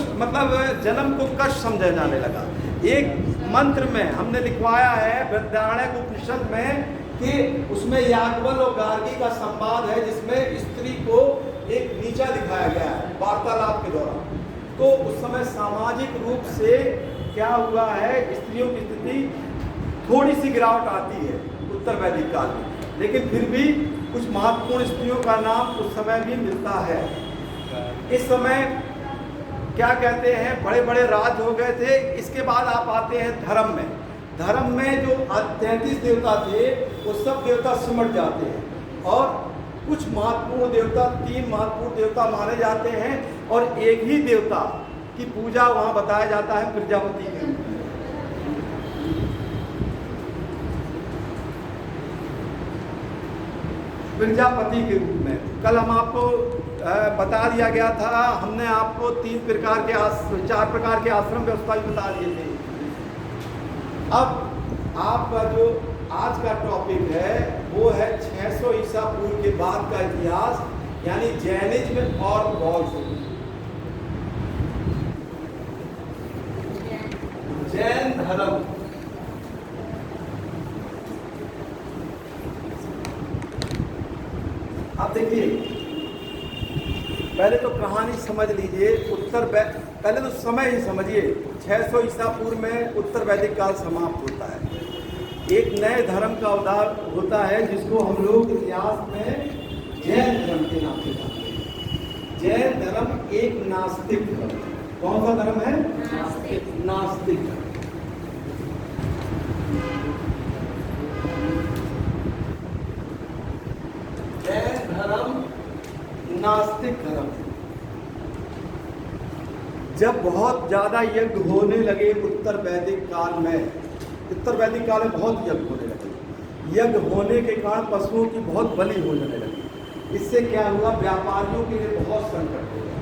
जन्म को कष्ट समझा जाने लगा। एक मंत्र में हमने लिखवाया है बृहदारण्यक उपनिषद में कि उसमें याज्ञवल्क्य और गार्गी का संवाद है, जिसमें स्त्री को एक नीचा दिखाया गया है वार्तालाप के दौरान। तो उस समय सामाजिक रूप से क्या हुआ है, स्त्रियों की स्थिति थोड़ी सी गिरावट आती है उत्तर वैदिक काल में, लेकिन फिर भी कुछ महत्वपूर्ण स्त्रियों का नाम उस समय भी मिलता है। इस समय क्या कहते हैं, बड़े बड़े राज हो गए थे। इसके बाद आप आते हैं धर्म में। धर्म में जो 33 देवता थे वो सब देवता सिमट जाते हैं, और कुछ महत्वपूर्ण देवता, 3 महत्वपूर्ण देवता माने जाते हैं, और एक ही देवता की पूजा वहाँ बताया जाता है प्रजापति के रूप में। प्रजापति के रूप में कल हम आपको बता दिया गया था, हमने आपको 4 प्रकार के आश्रम व्यवस्था भी बता दिए थे। अब आपका जो आज का टॉपिक है वो है 600 ईसा पूर्व के बाद का इतिहास। यानी जैनिज्म और बौद्ध। जैन धर्म अब देखिए, पहले तो कहानी समझ लीजिए। पहले तो समय ही समझिए। 600 ईसा पूर्व में उत्तर वैदिक काल समाप्त होता है। एक नए धर्म का उद्धार होता है जिसको हम लोग इतिहास में जैन धर्म के नाम से जानते हैं। जैन धर्म एक नास्तिक धर्म है। कौन सा धर्म है? नास्तिक धर्म। जैन धर्म नास्तिक धर्म है। जब बहुत ज्यादा यज्ञ होने लगे उत्तर वैदिक काल में, बहुत यज्ञ होने लगे। यज्ञ होने के कारण पशुओं की बहुत बलि होने लगी। इससे क्या हुआ? व्यापारियों के लिए बहुत संकट हो गया।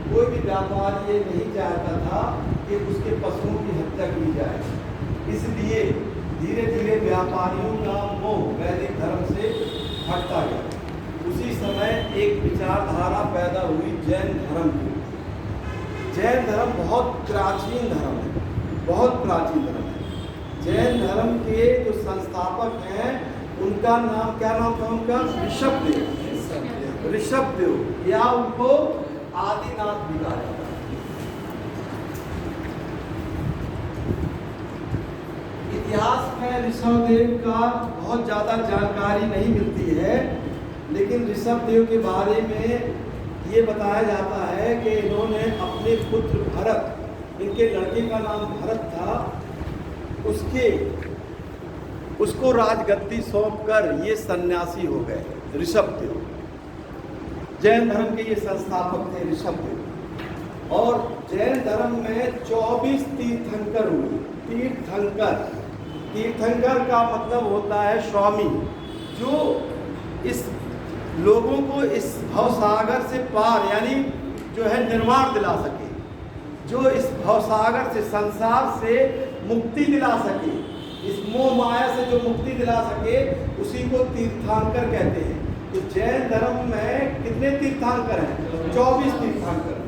कोई भी व्यापारी ये नहीं चाहता था कि उसके पशुओं की हत्या की जाए। इसलिए धीरे धीरे व्यापारियों का मोह वैदिक धर्म से हटता गया। उसी समय एक विचारधारा पैदा हुई जैन धर्म की। जैन धर्म बहुत प्राचीन धर्म है, बहुत प्राचीन धर्म है। जैन धर्म के जो संस्थापक हैं उनका नाम क्या नाम था उनका? ऋषभदेव। ऋषभदेव या उनको आदिनाथ भी कहा जाता है। इतिहास में ऋषभदेव का बहुत ज़्यादा जानकारी नहीं मिलती है, लेकिन ऋषभदेव के बारे में ये बताया जाता है कि इन्होंने अपने पुत्र भरत, इनके लड़के का नाम भरत था, उसको राजगद्दी सौंपकर ये सन्यासी हो गए। ऋषभदेव जैन धर्म के ये संस्थापक थे, ऋषभदेव। और जैन धर्म में 24 तीर्थंकर हुए। तीर्थंकर का मतलब होता है स्वामी, जो इस लोगों को इस भवसागर से पार यानी जो है निर्वाण दिला सके, जो इस भवसागर से, संसार से मुक्ति दिला सके, इस मोह माया से जो मुक्ति दिला सके, उसी को तीर्थंकर कहते हैं। तो जैन धर्म में कितने तीर्थंकर हैं? 24 तीर्थंकर।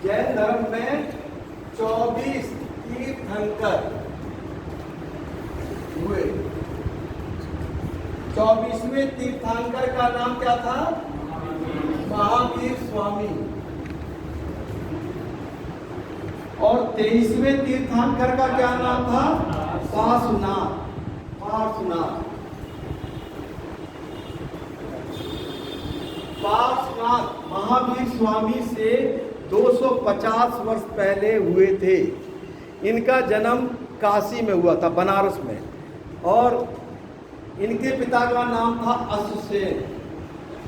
जैन धर्म में 24 तीर्थंकर हुए। 24वें तीर्थंकर का नाम क्या था? महावीर स्वामी। और 23वें तीर्थंकर का क्या नाम था? पार्श्वनाथ। महावीर स्वामी से 250 वर्ष पहले हुए थे। इनका जन्म काशी में हुआ था, बनारस में। और इनके पिता का नाम था अश्वसेन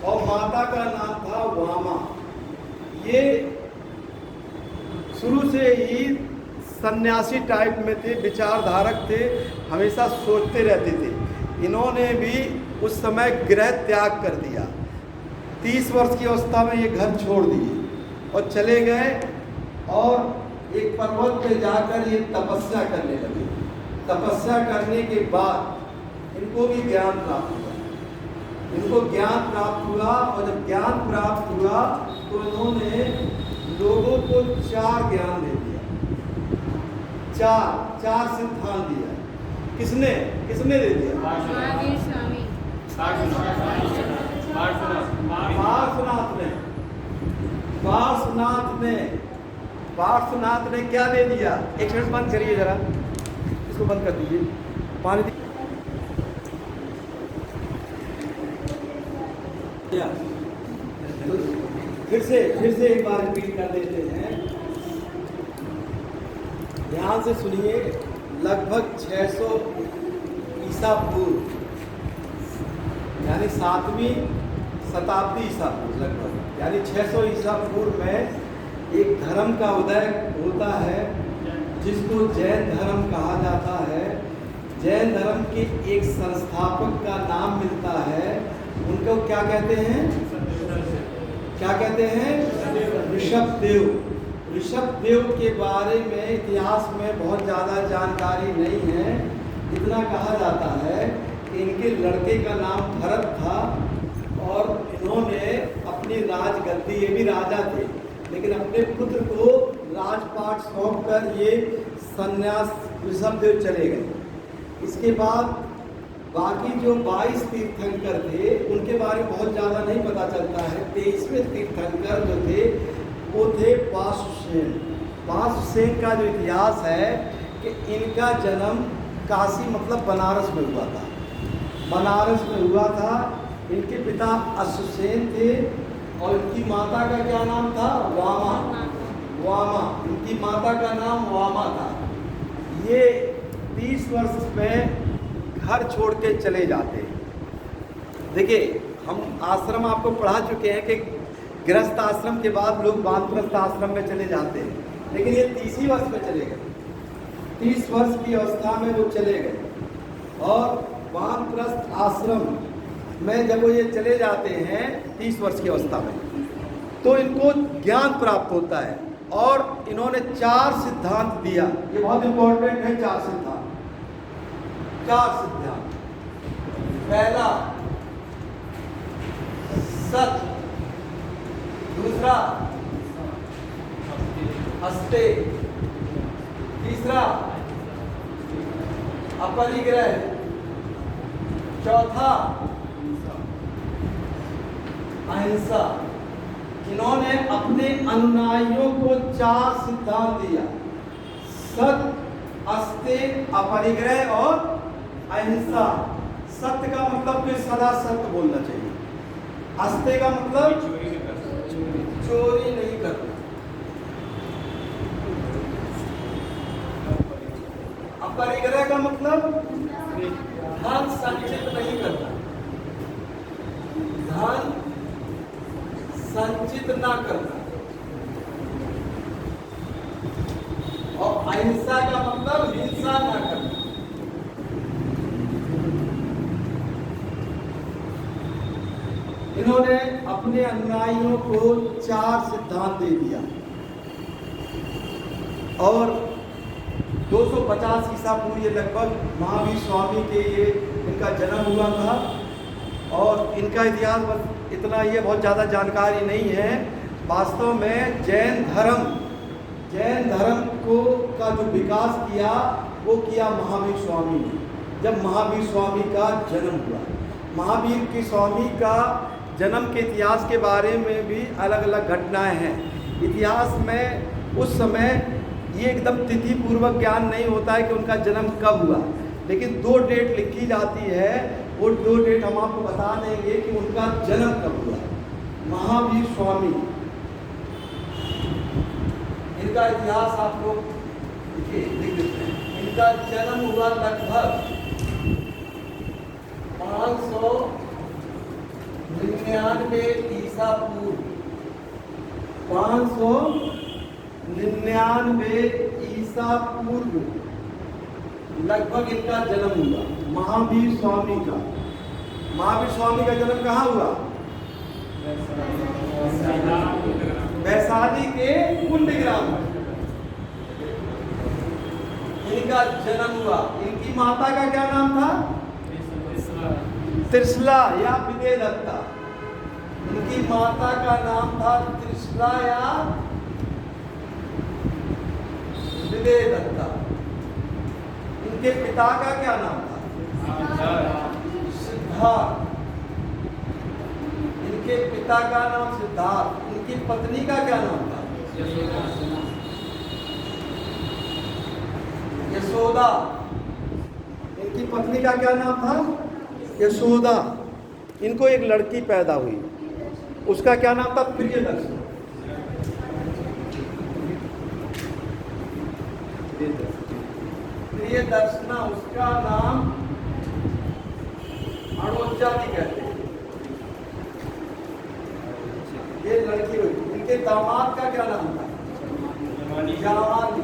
और माता का नाम था वामा। ये शुरू से ही सन्यासी टाइप में थे, विचारधारक थे, हमेशा सोचते रहते थे। इन्होंने भी उस समय गृह त्याग कर दिया। 30 वर्ष की अवस्था में ये घर छोड़ दिए और चले गए और एक पर्वत पे जाकर ये तपस्या करने लगे। तपस्या करने के बाद इनको भी ज्ञान प्राप्त हुआ। और जब ज्ञान प्राप्त हुआ तो इन्होंने लोगों को 4 ज्ञान दे दिया। चार सिद्धांत दिया। किसने दे दिया? महावीर स्वामी। पार्श्वनाथ ने क्या दे दिया? एक मिनट बंद करिए, जरा इसको बंद कर दीजिए। पानी तो फिर से एक बार रिपीट कर देते हैं। ध्यान से सुनिए। लगभग 600 ईसा पूर्व यानी 7वीं शताब्दी ईसा पूर्व, लगभग यानी 600 ईसा पूर्व में एक धर्म का उदय होता है जिसको जैन धर्म कहा जाता है। जैन धर्म के एक संस्थापक का नाम मिलता है। उनको क्या कहते हैं? ऋषभदेव के बारे में इतिहास में बहुत ज़्यादा जानकारी नहीं है। इतना कहा जाता है कि इनके लड़के का नाम भरत था और इन्होंने अपनी राजगद्दी, ये भी राजा थे, लेकिन अपने पुत्र को राजपाट सौंप कर ये संन्यास ऋषभदेव चले गए। इसके बाद बाकी जो 22 तीर्थंकर थे उनके बारे में बहुत ज़्यादा नहीं पता चलता है। 23वें तीर्थंकर जो थे वो थे पाशुसेन। पाशुसेन का जो इतिहास है कि इनका जन्म काशी मतलब बनारस में हुआ था। बनारस में हुआ था। इनके पिता अश्वसेन थे और इनकी माता का क्या नाम था? वामा। वामा, इनकी माता का नाम वामा था। ये 30 वर्ष में घर छोड़ के चले जाते हैं। देखिए, हम आश्रम आपको पढ़ा चुके हैं कि गृहस्थ आश्रम के बाद लोग वानप्रस्थ आश्रम में चले जाते हैं, लेकिन ये 30 वर्ष में चले गए। 30 वर्ष की अवस्था में वो चले गए और वानप्रस्थ आश्रम में जब वो ये चले जाते हैं 30 वर्ष की अवस्था में, तो इनको ज्ञान प्राप्त होता है और इन्होंने 4 सिद्धांत दिया। ये बहुत इंपॉर्टेंट है। 4 सिद्धांत। पहला सत्य, दूसरा अस्ते, तीसरा अपरिग्रह, चौथा अहिंसा। इन्होंने अपने अनुयायियों को 4 सिद्धांत दिया। सत्य, अस्ते, अपरिग्रह और अहिंसा। सत्य का मतलब कि सदा सत्य बोलना चाहिए। अस्ते का मतलब चोरी नहीं करना। अपरिग्रह का मतलब धन संचित नहीं करना, धन संचित ना करना। और अहिंसा का मतलब हिंसा ना करना। इन्होंने अपने अनुयायियों को 4 सिद्धांत दे दिया और 250 ईसा पूर्व ये लगभग महावीर स्वामी के ये इनका जन्म हुआ था। और इनका इतिहास बस इतना ही है, बहुत ज़्यादा जानकारी नहीं है। वास्तव में जैन धर्म को का जो विकास किया वो किया महावीर स्वामी ने। जब महावीर स्वामी का जन्म हुआ, महावीर की स्वामी का जन्म के इतिहास के बारे में भी अलग अलग घटनाएं हैं। इतिहास में उस समय ये एकदम तिथि पूर्वक ज्ञान नहीं होता है कि उनका जन्म कब हुआ, लेकिन 2 डेट लिखी जाती है। वो 2 डेट हम आपको बता देंगे कि उनका जन्म कब हुआ। महावीर स्वामी, इनका इतिहास आप लोग लिख देते हैं। इनका जन्म हुआ लगभग 599 ईसा पूर्व। 599 ईसा पूर्व लगभग इनका जन्म हुआ, महावीर स्वामी का। महावीर स्वामी का जन्म कहाँ हुआ? वैशाली के कुंडग्राम में इनका जन्म हुआ। इनकी माता का क्या नाम था? त्रिशला या विदेदत्ता। इनकी माता का नाम था त्रिशला या विदेदत्ता। इनके पिता का क्या नाम था? सिद्धार्थ। इनके पिता का नाम सिद्धार्थ। इनकी पत्नी का क्या नाम था? यशोदा। इनकी पत्नी का क्या नाम था? यशोदा। इनको एक लड़की पैदा हुई, उसका क्या नाम था? प्रियदर्शना। प्रियदर्शना, उसका नाम अणोचाली कहते हैं। ये लड़की हुई। इनके दामाद का क्या नाम था? जामाली।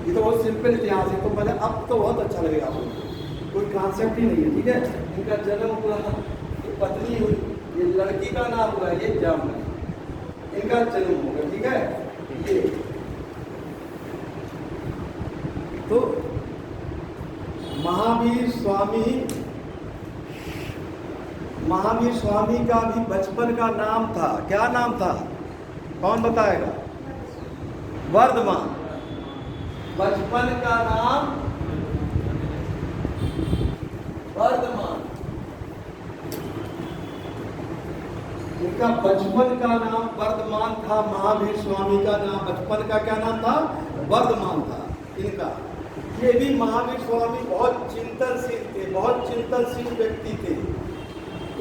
ये तो बहुत सिंपल इतिहास है, तो मतलब अब तो बहुत अच्छा लगेगा आपको, कोई कॉन्सेप्ट ही नहीं है। ठीक है, इनका जन्म हुआ, ये पत्नी हुई, ये लड़की का नाम हुआ ये जामली, इनका जन्म होगा। ठीक है, ये तो महावीर स्वामी महावीर स्वामी का भी बचपन का नाम था। क्या नाम था? कौन बताएगा? वर्धमान। बचपन का नाम वर्धमान। इनका बचपन का नाम वर्धमान था। महावीर स्वामी का नाम बचपन का क्या नाम था? वर्धमान था इनका। ये भी महावीर स्वामी बहुत चिंतनशील थे, बहुत चिंतनशील व्यक्ति थे।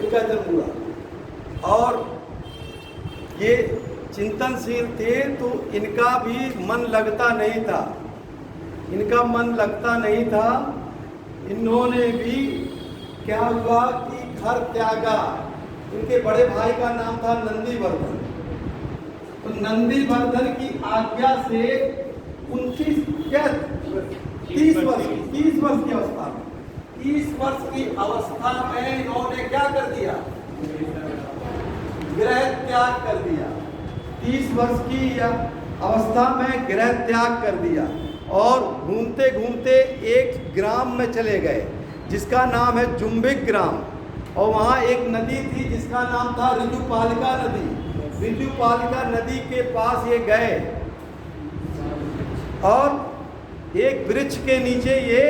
इनका जन्म हुआ और ये चिंतनशील थे तो इनका भी मन लगता नहीं था। इनका मन लगता नहीं था। इन्होंने भी क्या हुआ कि घर त्यागा। इनके बड़े भाई का नाम था नंदीवर्धन। तो नंदीवर्धन की आज्ञा से 30 वर्ष की अवस्था में 30 वर्ष की अवस्था में इन्होंने क्या कर दिया? गृह त्याग कर दिया। 30 वर्ष की अवस्था में गृह त्याग कर दिया और घूमते घूमते एक ग्राम में चले गए जिसका नाम है जुम्बिक ग्राम। और वहाँ एक नदी थी जिसका नाम था ऋजुपालिका नदी। ऋजुपालिका नदी के पास ये गए और एक वृक्ष के नीचे ये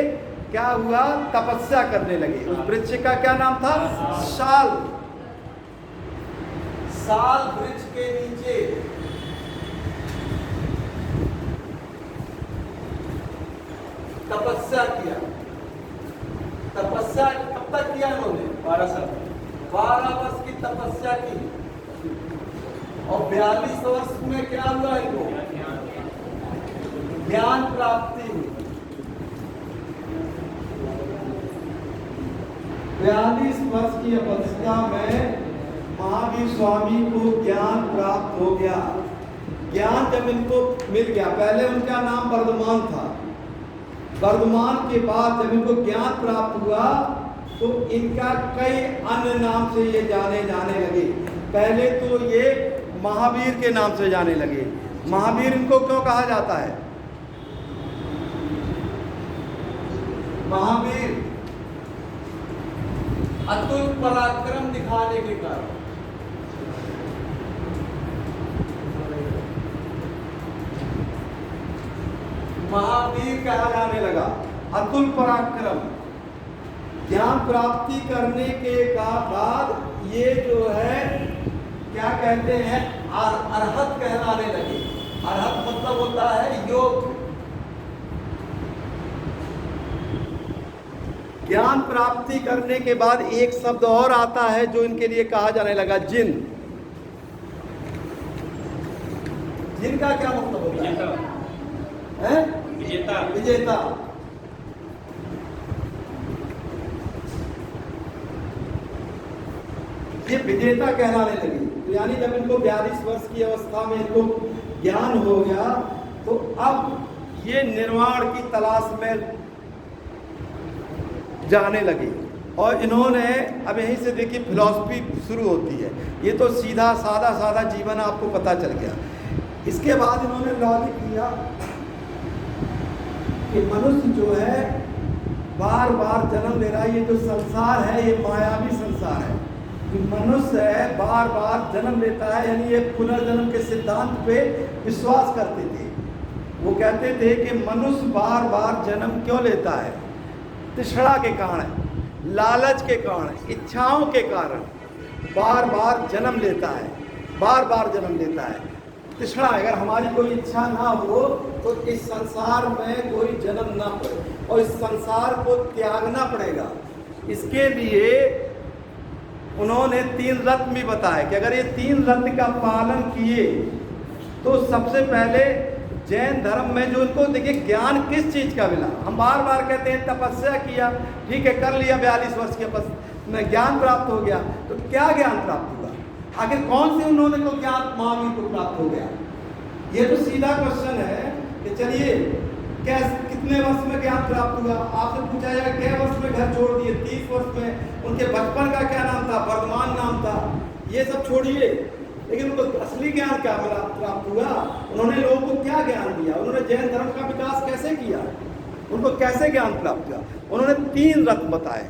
क्या हुआ? तपस्या करने लगे। उस वृक्ष का क्या नाम था? साल। साल वृक्ष के नीचे तपस्या किया। तपस्या कब तक किया इन्होंने? 12 साल। 12 वर्ष की तपस्या की और 42 वर्ष में क्या हुआ इनको? ज्ञान प्राप्ति हुई। 42 वर्ष की अवस्था में महावीर स्वामी को ज्ञान प्राप्त हो गया। ज्ञान जब इनको मिल गया, पहले उनका नाम वर्धमान था। वर्धमान के बाद जब इनको ज्ञान प्राप्त हुआ तो इनका कई अन्य नाम से ये जाने लगे। पहले तो ये महावीर के नाम से जाने लगे। महावीर इनको क्यों कहा जाता है? महावीर अतुल पराक्रम दिखाने के कारण। महावीर कहा जाने लगा। अतुल पराक्रम। ज्ञान प्राप्ति करने के बाद ये जो है क्या कहते हैं? अरहत कहलाने लगे। अरहत मतलब होता है योग। ज्ञान प्राप्ति करने के बाद एक शब्द और आता है जो इनके लिए कहा जाने लगा, जिन। जिन का क्या मतलब होता है? विजेता। विजेता। ये विजेता कहलाने लगी। तो यानी जब इनको 42 वर्ष की अवस्था में इनको ज्ञान हो गया तो अब ये निर्वाण की तलाश में जाने लगे। और इन्होंने अब यहीं से देखिए फिलॉसफी शुरू होती है। ये तो सीधा सादा जीवन आपको पता चल गया। इसके बाद इन्होंने लॉजिक किया कि मनुष्य जो है बार बार जन्म ले रहा है। ये जो संसार है ये मायावी संसार है। मनुष्य है बार बार जन्म लेता है, यानी ये पुनर्जन्म के सिद्धांत पे विश्वास करते थे। वो कहते थे कि मनुष्य बार बार जन्म क्यों लेता है? तृष्णा के कारण, लालच के कारण, इच्छाओं के कारण बार बार जन्म लेता है। बार बार जन्म लेता है। तृष्णा, अगर हमारी कोई इच्छा ना हो तो इस संसार में कोई जन्म ना पड़े और इस संसार को त्यागना पड़ेगा। इसके लिए उन्होंने 3 रत्न भी बताए कि अगर ये 3 रत्न का पालन किए तो सबसे पहले जैन धर्म में जो उनको देखिए ज्ञान किस चीज़ का मिला। हम बार बार कहते हैं तपस्या किया, ठीक है, कर लिया 42 वर्ष के में ज्ञान प्राप्त हो गया। तो क्या ज्ञान प्राप्त हुआ? आखिर कौन से उन्होंने को ज्ञान महावीर को प्राप्त हो गया? ये तो सीधा क्वेश्चन है कि चलिए कितने वर्ष में ज्ञान प्राप्त हुआ? आपसे पूछा जाएगा कै वर्ष में घर छोड़ दिए? 30 वर्ष में। उनके बचपन का क्या नाम था? वर्धमान नाम था। ये सब छोड़िए, लेकिन उनको असली ज्ञान क्या मिला, प्राप्त हुआ? उन्होंने लोगों को क्या ज्ञान दिया? उन्होंने जैन धर्म का विकास कैसे किया? उनको कैसे ज्ञान प्राप्त हुआ? उन्होंने 3 रत्न बताए।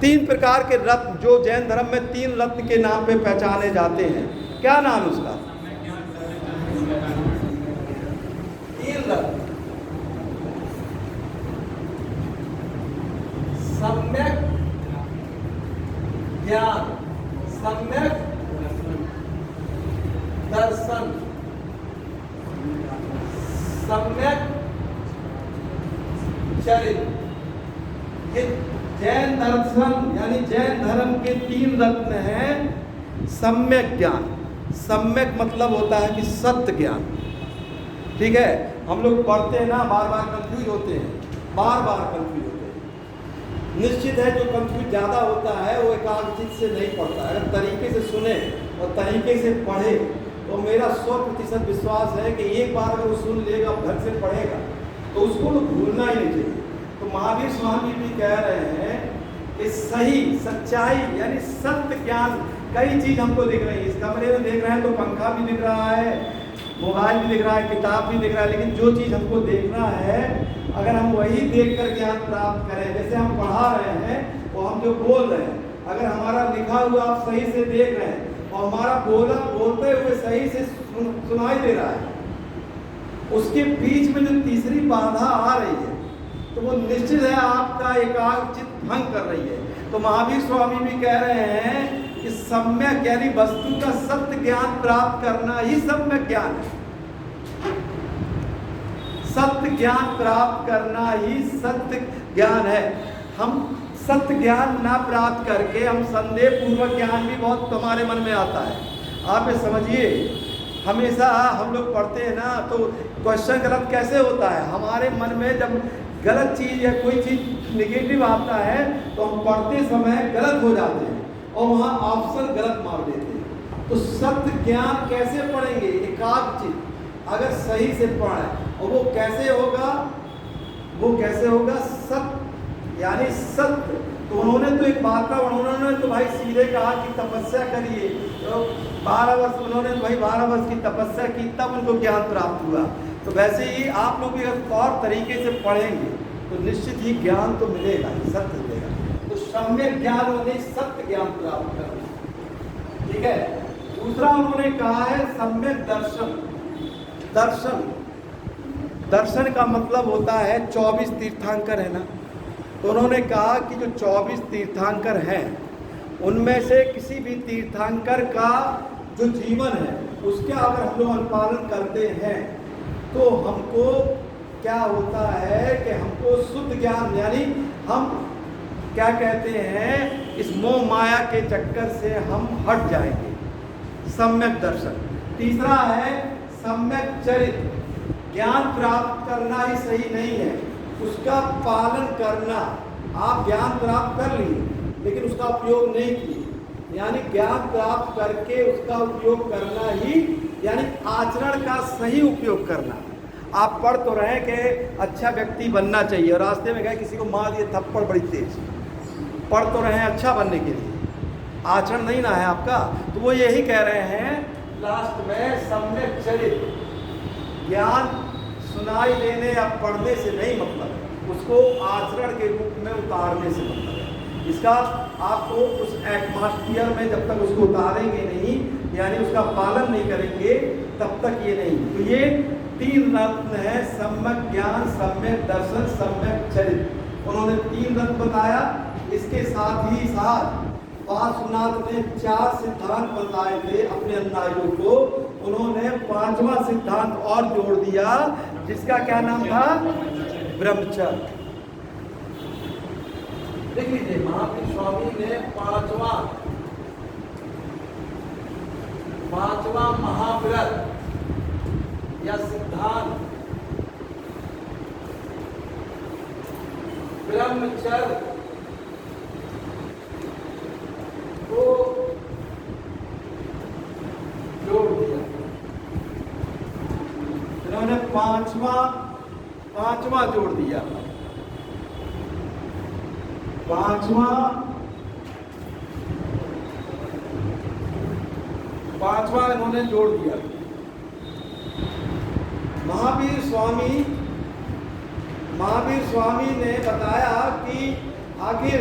3 प्रकार के रत्न जो जैन धर्म में 3 रत्न के नाम पे पहचाने जाते हैं, क्या नाम उसका? 3 रत्न। सम्यक ज्ञान, सम्यक दर्शन, सम्यक चरित्र। ये जैन दर्शन यानी जैन धर्म के 3 रत्न हैं। सम्यक ज्ञान, सम्यक मतलब होता है कि सत्य ज्ञान, ठीक है। हम लोग पढ़ते हैं ना, बार बार कंफ्यूज होते हैं, बार बार कंफ्यूज होते हैं। निश्चित है जो कंफ्यूज ज़्यादा होता है वो एकाग्रचित से नहीं पढ़ता। अगर तरीके से सुने और तरीके से पढ़े तो मेरा 100% विश्वास है कि एक बार अगर वो सुन लेगा, ढंग से पढ़ेगा, तो उसको तो भूलना ही नहीं चाहिए। तो महावीर स्वामी भी कह रहे हैं कि सही सच्चाई यानी सत्य ज्ञान, कई चीज़ हमको दिख रही है। इस कमरे में देख रहे हैं तो पंखा भी दिख रहा है, मोबाइल भी दिख रहा है, किताब भी दिख रहा है, लेकिन जो चीज़ हमको देखना है अगर हम वही देखकर ज्ञान प्राप्त करें, जैसे हम पढ़ा रहे हैं वो हम जो बोल रहे हैं, अगर हमारा लिखा हुआ आप सही से देख रहे हैं और हमारा बोलते हुए सही से सुनाई दे रहा है, उसके बीच में जो तीसरी बाधा आ रही है तो वो निश्चित है आपका एकाग्रचित भंग कर रही है। तो महावीर स्वामी भी कह रहे हैं कि सम्यक यानी वस्तु का सत्य ज्ञान प्राप्त करना ही सम्यक ज्ञान है। सत्य ज्ञान प्राप्त करना ही सत्य ज्ञान है। हम सत्य ज्ञान ना प्राप्त करके हम संदेह पूर्वक ज्ञान भी बहुत हमारे मन में आता है। आप ये समझिए, हमेशा हम लोग पढ़ते हैं ना तो क्वेश्चन गलत कैसे होता है, हमारे मन में जब गलत चीज़ या कोई चीज़ निगेटिव आता है तो हम पढ़ते समय गलत हो जाते हैं और वहाँ ऑप्शन गलत मार देते हैं। तो सत्य ज्ञान कैसे पढ़ेंगे? एकाग्रचित अगर सही से पढ़ें, और वो कैसे होगा? वो कैसे होगा? सत्य यानी सत्य। तो उन्होंने तो एक बात का उन्होंने तो भाई सीधे कहा कि तपस्या करिए, तो 12 वर्ष उन्होंने भाई 12 वर्ष की तपस्या की तब उनको ज्ञान प्राप्त हुआ। तो वैसे ही आप लोग भी अगर और तरीके से पढ़ेंगे तो निश्चित ही ज्ञान तो मिलेगा ही, सत्य मिलेगा। तो सम्यक ज्ञान होने सत्य ज्ञान प्राप्त करना, ठीक है। दूसरा उन्होंने कहा है सम्यक दर्शन। दर्शन दर्शन का मतलब होता है 24 तीर्थंकर है ना, तो उन्होंने कहा कि जो 24 तीर्थंकर हैं उनमें से किसी भी तीर्थंकर का जो जीवन है उसका अगर हम लोग अनुपालन करते हैं तो हमको क्या होता है कि हमको शुद्ध ज्ञान यानी हम क्या कहते हैं, इस मोह माया के चक्कर से हम हट जाएंगे। सम्यक दर्शन। तीसरा है सम्यक चरित्र। ज्ञान प्राप्त करना ही सही नहीं है, उसका पालन करना। आप ज्ञान प्राप्त कर लिए लेकिन उसका उपयोग नहीं किए, यानी ज्ञान प्राप्त करके उसका उपयोग करना ही यानी आचरण का सही उपयोग करना। आप पढ़ तो रहे कि अच्छा व्यक्ति बनना चाहिए और रास्ते में गए किसी को मार दिए थप्पड़ बड़ी तेज, पढ़ तो रहे हैं अच्छा बनने के लिए, आचरण नहीं ना है आपका। तो वो यही कह रहे हैं लास्ट में सम्यक चरित्र। ज्ञान सुनाई देने या पढ़ने से नहीं मतलब है, उसको आचरण के रूप में उतारने से मतलब है। इसका आपको उस एटमॉस्फियर में जब तक उसको उतारेंगे नहीं यानी उसका पालन नहीं करेंगे तब तक ये नहीं। तो ये 3 रत्न है, सम्यक ज्ञान, सम्यक दर्शन, सम्यक चरित्र। उन्होंने 3 रत्न बताया। इसके साथ ही साथ पार्श्वनाथ ने 4 सिद्धांत बताए थे अपने अनुयायियों को, उन्होंने 5वां सिद्धांत और जोड़ दिया जिसका क्या नाम था? ब्रह्मचर्य। देख लीजिए महावीर स्वामी ने 5वां महाव्रत या सिद्धांत ब्रह्मचर्य को जोड़ दिया। इन्होंने पांचवा जोड़ दिया। पांचवा इन्होंने जोड़ दिया। महावीर स्वामी ने बताया कि आखिर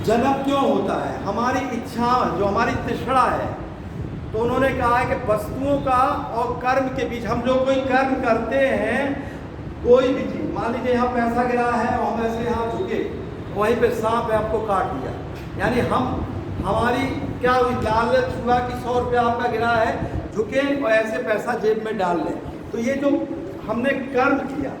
जन्म क्यों होता है, हमारी इच्छा जो हमारी तृष्णा है। तो उन्होंने कहा है कि वस्तुओं का और कर्म के बीच, हम लोग कोई कर्म करते हैं, कोई भी चीज, मान लीजिए यहाँ पैसा गिरा है और हम ऐसे यहाँ झुके, वहीं पे सांप है आपको काट दिया, यानी हमारी क्या हुई, लालच हुआ कि 100 रुपया आपका गिरा है, झुके और ऐसे पैसा जेब में डाल लें। तो ये जो हमने कर्म किया,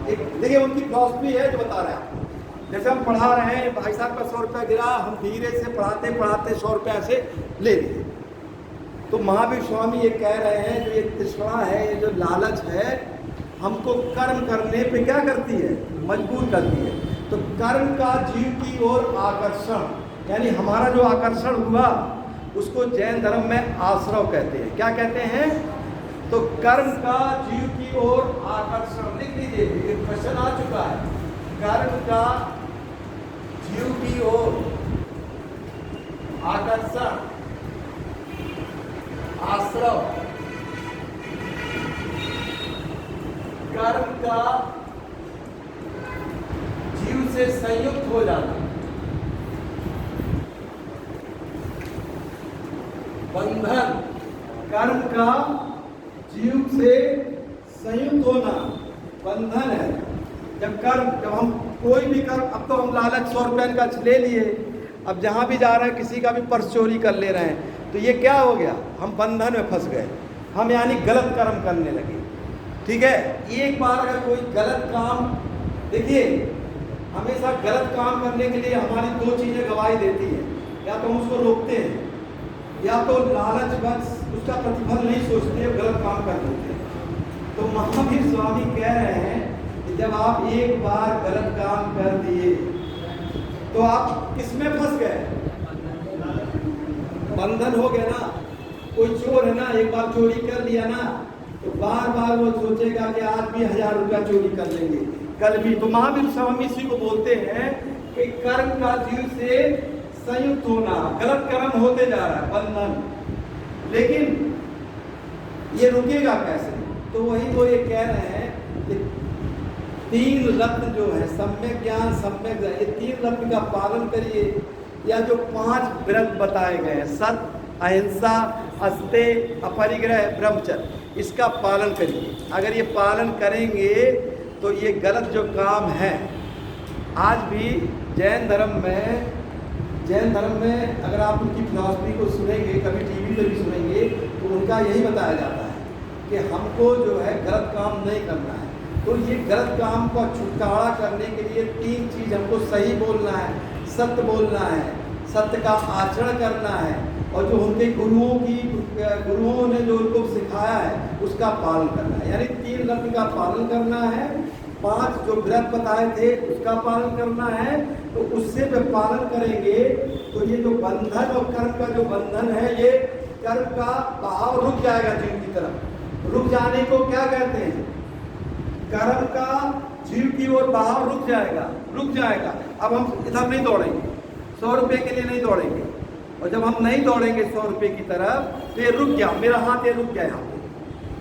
एक देखिए उनकी फिलॉसफी है जो बता रहे हैं आपको। जैसे हम पढ़ा रहे हैं, भाई साहब का 100 रुपया गिरा, हम धीरे से पढ़ाते पढ़ाते 100 रुपया से ले लिए। तो महावीर स्वामी ये कह रहे हैं, जो ये तृष्णा है, ये जो लालच है, हमको कर्म करने पे क्या करती है, मजबूर करती है। तो कर्म का जीव की ओर आकर्षण, यानी हमारा जो आकर्षण हुआ उसको जैन धर्म में आश्रव कहते हैं। क्या कहते हैं? तो कर्म का जीव की ओर आकर्षण, लिख लीजिए, ये क्वेश्चन आ चुका है। कर्म का जीव की ओर आकर्षण, आश्रव, कर्म का जीव से संयुक्त हो जाना, बंधन, कर्म का जीव से संयुक्त होना बंधन है। जब हम कोई भी कर्म, अब तो हम लालच 100 रुपये का ले लिए, अब जहाँ भी जा रहे हैं किसी का भी पर्स चोरी कर ले रहे हैं, तो ये क्या हो गया, हम बंधन में फंस गए, हम यानी गलत कर्म करने लगे। ठीक है, एक बार अगर कोई गलत काम, देखिए हमेशा गलत काम करने के लिए हमारी 2 चीज़ें गवाही देती है, या तो हम उसको रोकते हैं, या तो लालच बस उसका प्रतिफल नहीं सोचते, गलत काम कर देते हैं। तो महावीर स्वामी कह रहे हैं कि जब आप एक बार गलत काम कर दिए तो आप किसमें फंस गए, बंधन हो गया ना। कोई चोर है ना, एक बार चोरी कर लिया ना, तो बार बार वो सोचेगा कि आज भी 1000 रुपया चोरी कर लेंगे, कल भी। तो महावीर स्वामी इसी को बोलते हैं कि कर्म का जीव से संयुक्त होना, गलत कर्म होते जा रहा है, बंधन। लेकिन ये रुकेगा कैसे? तो वही तो ये कह रहे हैं कि 3 रत्न जो है, सम्यक ज्ञान, सम्यक, ये 3 रत्न का पालन करिए, या जो 5 व्रत बताए गए हैं, सत्य, अहिंसा, अस्तेय, अपरिग्रह, ब्रह्मचर्य, इसका पालन करिए। अगर ये पालन करेंगे तो ये गलत जो काम है, आज भी जैन धर्म में अगर आप उनकी फिलॉसफी को सुनेंगे, कभी टीवी पे भी सुनेंगे, तो उनका यही बताया जाता है कि हमको जो है गलत काम नहीं करना है। तो ये गलत काम का छुटकारा करने के लिए 3 चीज़ हमको सही बोलना है, सत्य बोलना है, सत्य का आचरण करना है, और जो उनके गुरुओं ने जो उनको सिखाया है उसका पालन करना है। यानी 3 रत्न का पालन करना है, 5 जो व्रत बताए थे उसका पालन करना है। तो उससे जब पालन करेंगे तो ये जो बंधन और कर्म का जो बंधन है, ये कर्म का बहाव रुक जाएगा जीव की तरफ। रुक जाने को क्या कहते हैं? कर्म का जीव की ओर बहाव रुक जाएगा। अब हम इधर नहीं दौड़ेंगे, 100 रुपये के लिए नहीं दौड़ेंगे, और जब हम नहीं दौड़ेंगे 100 रुपये की तरफ, तो ये रुक गया, मेरा हाथ ये रुक गया यहाँ पे,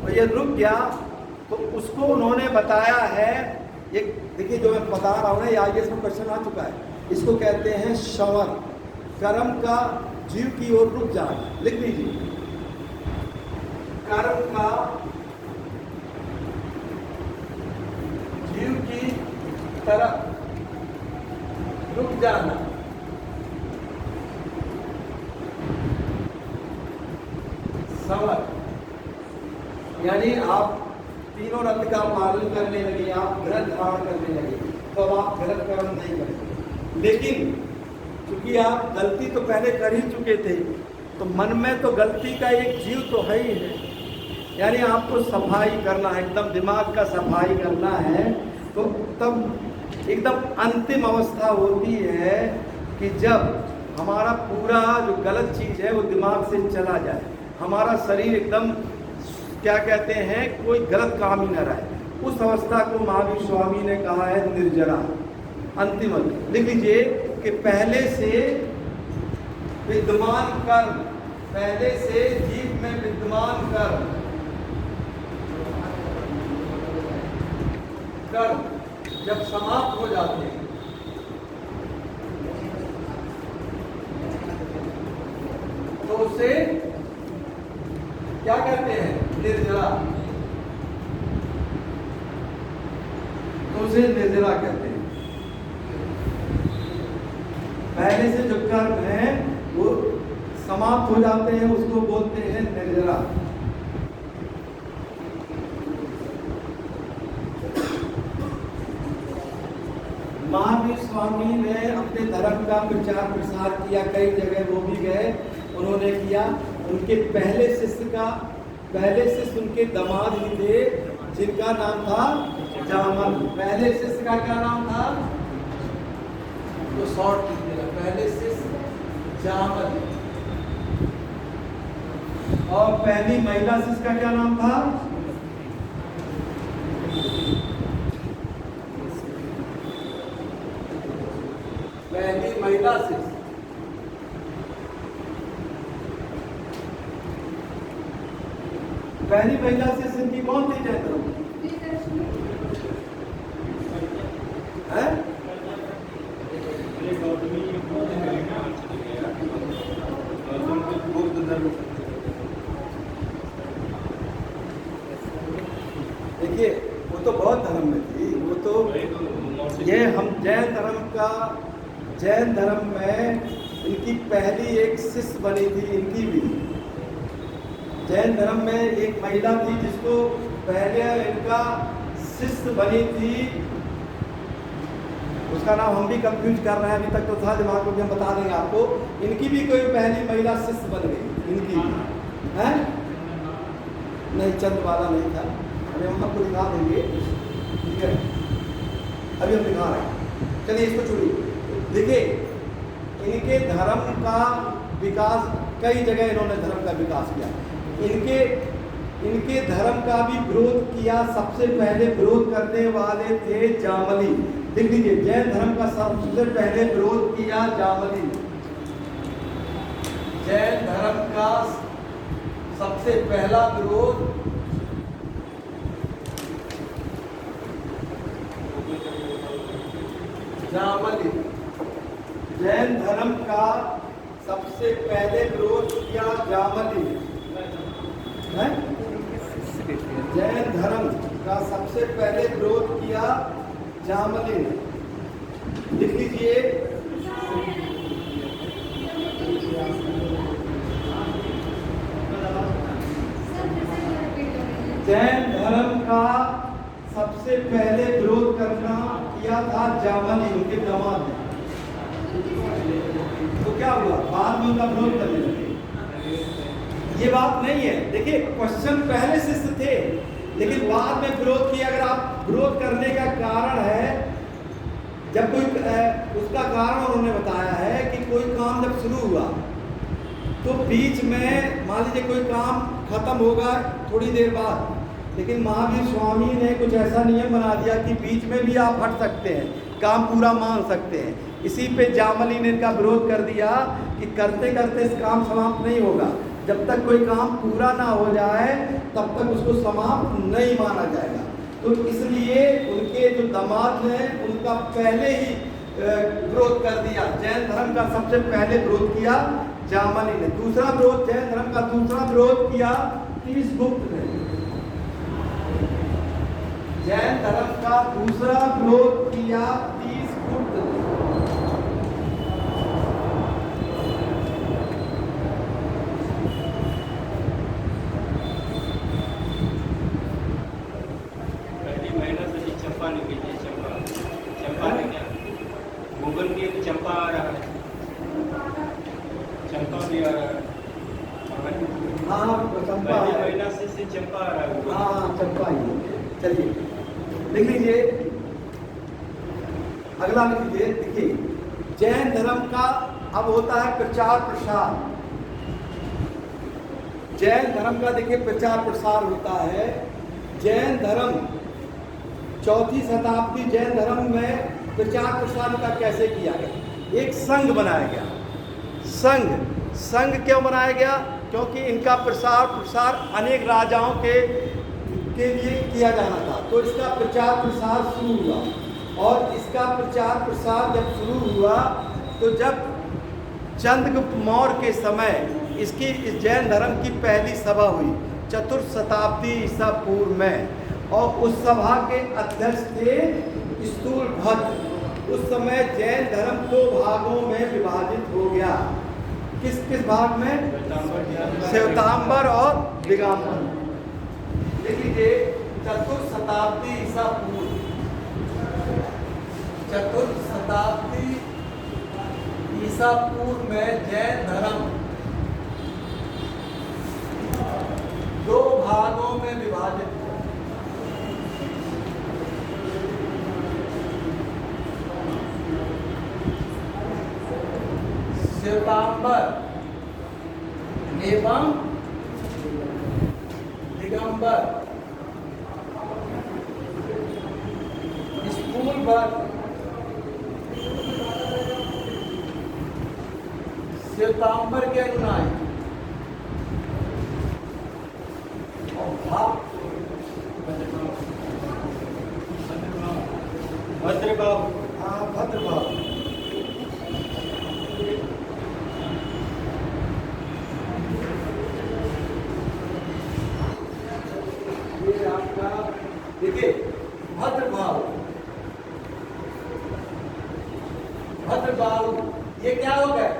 और ये रुक गया, तो उसको उन्होंने बताया है, ये देखिए जो मैं बता रहा हूँ ना, ये IAS में क्वेश्चन आ चुका है, इसको कहते हैं शवर, कर्म का जीव की ओर रुक जाना। लिख लीजिए, कर्म का जीव की तरफ रुक जाना, सवर, यानी आप 3 रत्न का पालन करने लगे, आप व्रत धारण करने लगे, तो अब आप गलत कर्म नहीं करेंगे। लेकिन क्योंकि आप गलती तो पहले कर ही चुके थे, तो मन में तो गलती का एक जीव तो है ही है, यानी आपको सफाई करना है, एकदम दिमाग का सफाई करना है। तो तब एकदम अंतिम अवस्था होती है कि जब हमारा पूरा जो गलत चीज़ है वो दिमाग से चला जाए, हमारा शरीर एकदम क्या कहते हैं, कोई गलत काम ही न रहे। उस अवस्था को महावीर स्वामी ने कहा है निर्जरा, अंतिम। लिख लीजिए कि पहले से विद्यमान कर्म, पहले से जीव में विद्यमान कर्म जब समाप्त हो जाते हैं, उसे क्या कहते हैं? निर्जरा। तो उसे निर्जरा कहते हैं। पहले से जो कर्म है वो समाप्त हो जाते हैं, उसको बोलते हैं निर्जरा। महावीर स्वामी ने अपने धर्म का प्रचार प्रसार किया, कई जगह वो भी गए, उन्होंने किया। उनके पहले शिष्य उनके दामाद ही थे, जिनका नाम था जामल। पहले शिष्य का क्या नाम था? तो शॉर्ट कीजिएगा, पहले शिष्य जामल। और पहली महिला शिष्य का क्या नाम था? पहली महिला शिष्य इनकी कौन थी? जैन धर्म है? देखिए, वो तो बौद्ध धर्म में थी, वो तो ये हम जैन धर्म में इनकी पहली एक शिष्य बनी थी, इनकी भी। जैन धर्म में एक महिला थी जिसको पहले इनका शिष्य बनी थी, उसका नाम हम भी कंफ्यूज कर रहे हैं, अभी तक तो था दिमाग में, हम बता देंगे आपको। इनकी भी कोई पहली महिला शिष्य बन गई, इनकी भी है। नहीं, चंद्रबाला नहीं था, अभी हम आपको दिखा देंगे, ठीक है? अभी हम दिखा रहे हैं, चलिए इसको छोड़िए। देखिए, इनके धर्म का विकास, कई जगह इन्होंने धर्म का विकास किया। इनके धर्म का भी विरोध किया। सबसे पहले विरोध करने वाले थे जामली। देख लीजिए, जैन धर्म का सबसे पहले विरोध किया जामली। जैन धर्म का सबसे पहला विरोध जामली। जैन धर्म का सबसे पहले विरोध किया जामली है। जैन धर्म का सबसे पहले विरोध किया जामली ने। लिख लीजिए, जैन धर्म का सबसे पहले विरोध किया था जामली, उनके दामाद ने। तो क्या हुआ? बाद में उनका विरोध करने लगे। ये बात नहीं है। देखिए, क्वेश्चन पहले शिष्य थे, लेकिन बाद में विरोध किया। अगर आप विरोध करने का कारण है, जब कोई उसका कारण उन्होंने बताया है कि कोई काम जब शुरू हुआ तो बीच में मान लीजिए कोई काम खत्म होगा थोड़ी देर बाद, लेकिन महावीर स्वामी ने कुछ ऐसा नियम बना दिया कि बीच में भी आप हट सकते हैं, काम पूरा मान सकते हैं। इसी पे जामली ने इनका विरोध कर दिया कि करते करते इस काम समाप्त नहीं होगा, जब तक कोई काम पूरा ना हो जाए तब तक उसको समाप्त नहीं माना जाएगा। तो इसलिए उनके जो दामाद हैं उनका पहले ही विरोध कर दिया। जैन धर्म का सबसे पहले विरोध किया जामली ने। दूसरा विरोध, जैन धर्म का दूसरा विरोध किया तीसगुप्त ने। जैन धर्म का दूसरा विरोध किया तीसगुप्त ने। गूगल पे तो चंपा आ रहा है, चंपा भी आ रहा है। हाँ, चंपा है। महिला से चंपा आ रहा है। हाँ, चंपा ही। चलिए लिख लीजिए, अगला लिख लीजिए। देखिए, जैन धर्म का अब होता है प्रचार प्रसार। जैन धर्म का देखिए प्रचार प्रसार होता है। जैन धर्म 4वीं शताब्दी जैन धर्म में प्रचार प्रसार का कैसे किया गया? एक संघ बनाया गया। संघ क्यों बनाया गया? क्योंकि इनका प्रसार प्रसार अनेक राजाओं के लिए किया जाना था। तो इसका प्रचार प्रसार शुरू हुआ, और इसका प्रचार प्रसार जब शुरू हुआ तो जब चंद्रगुप्त मौर्य के समय इसकी इस जैन धर्म की पहली सभा हुई 4th शताब्दी ईसा पूर्व में, और उस सभा के अध्यक्ष थे स्थूलभद्र। उस समय जैन धर्म 2 भागों में विभाजित हो गया। किस किस भाग में? श्वेतांबर और दिगंबर। देख लीजिए 4th शताब्दी ईसा पूर्व, 4th शताब्दी ईसा पूर्व में जैन धर्म 2 भागों में विभाजित हुआ। श्वेतांबर एवं दिगंबर। स्थूलभद्र श्वेतांबर के अनुयायी और भद्रबाहु। भद्रबाहु। ये आपका देखिए भद्रबाहु, भद्रबाहु ये क्या हो गए?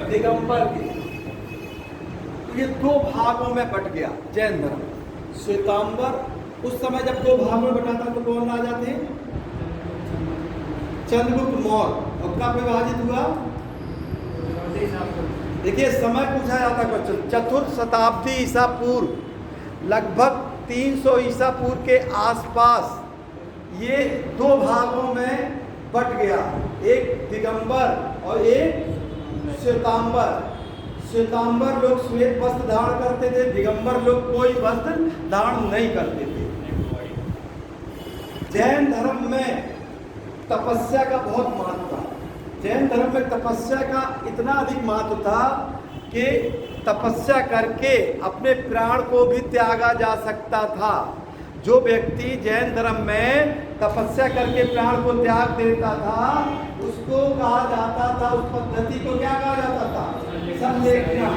दिगंबर के। ये 2 भागों में बट गया जैन धर्म। श्वेतांबर उस समय जब 2 भागों में बटा था तो कौन राजा थे? चंद्रगुप्त मौर्य। और कब विभाजित हुआ? देखिए समय पूछा जाता क्वेश्चन। 4th शताब्दी ईसा पूर्व, लगभग 300 ईसा पूर्व के आसपास ये 2 भागों में बट गया, एक दिगंबर और एक श्वेतांबर। श्वेतांबर लोग श्वेत वस्त्र धारण करते थे, दिगंबर लोग कोई वस्त्र धारण नहीं करते थे। जैन धर्म में तपस्या का बहुत महत्व था। जैन धर्म में तपस्या का इतना अधिक महत्व था कि तपस्या करके अपने प्राण को भी त्यागा जा सकता था। जो व्यक्ति जैन धर्म में तपस्या करके प्राण को त्याग देता था उसको कहा जाता था, उस पद्धति को क्या कहा जाता था? संलेखना।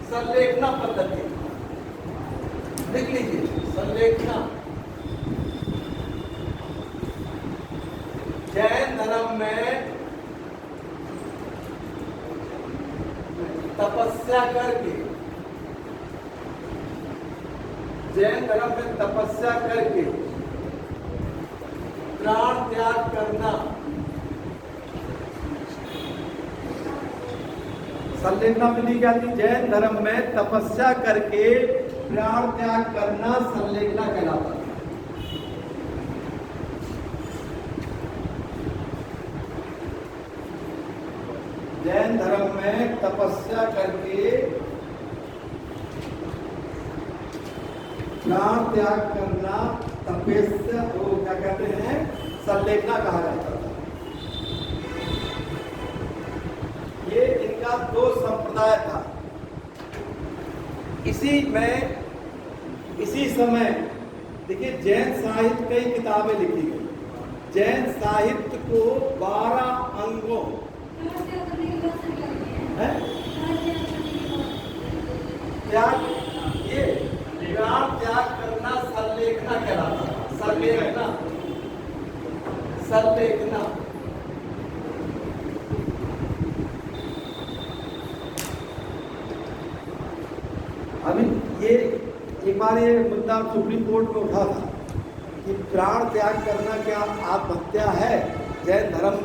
संलेखना पद्धति लिख लीजिए, संलेखना। जैन धर्म में तपस्या करके, जैन धर्म में तपस्या करके प्राण त्याग करना संलेखना विधि क्या थी? जैन धर्म में तपस्या करके प्राण त्याग करना संलेखना कहलाता था। जैन धर्म में तपस्या करके प्राण त्याग करना तपस्या को क्या कहते हैं? संलेखना कहा जाता था। ये इनका 2 संप्रदाय था। इसी समय देखिए जैन साहित्य कई किताबें लिखी गई। जैन साहित्य को 12 अंगों त्याग, ये प्राण त्याग करना संलेखना कहलाता है। संलेखना, संलेखना। अभी ये एक बार ये मुद्दा सुप्रीम कोर्ट में उठा था कि प्राण त्याग करना क्या आत्महत्या है? जैन धर्म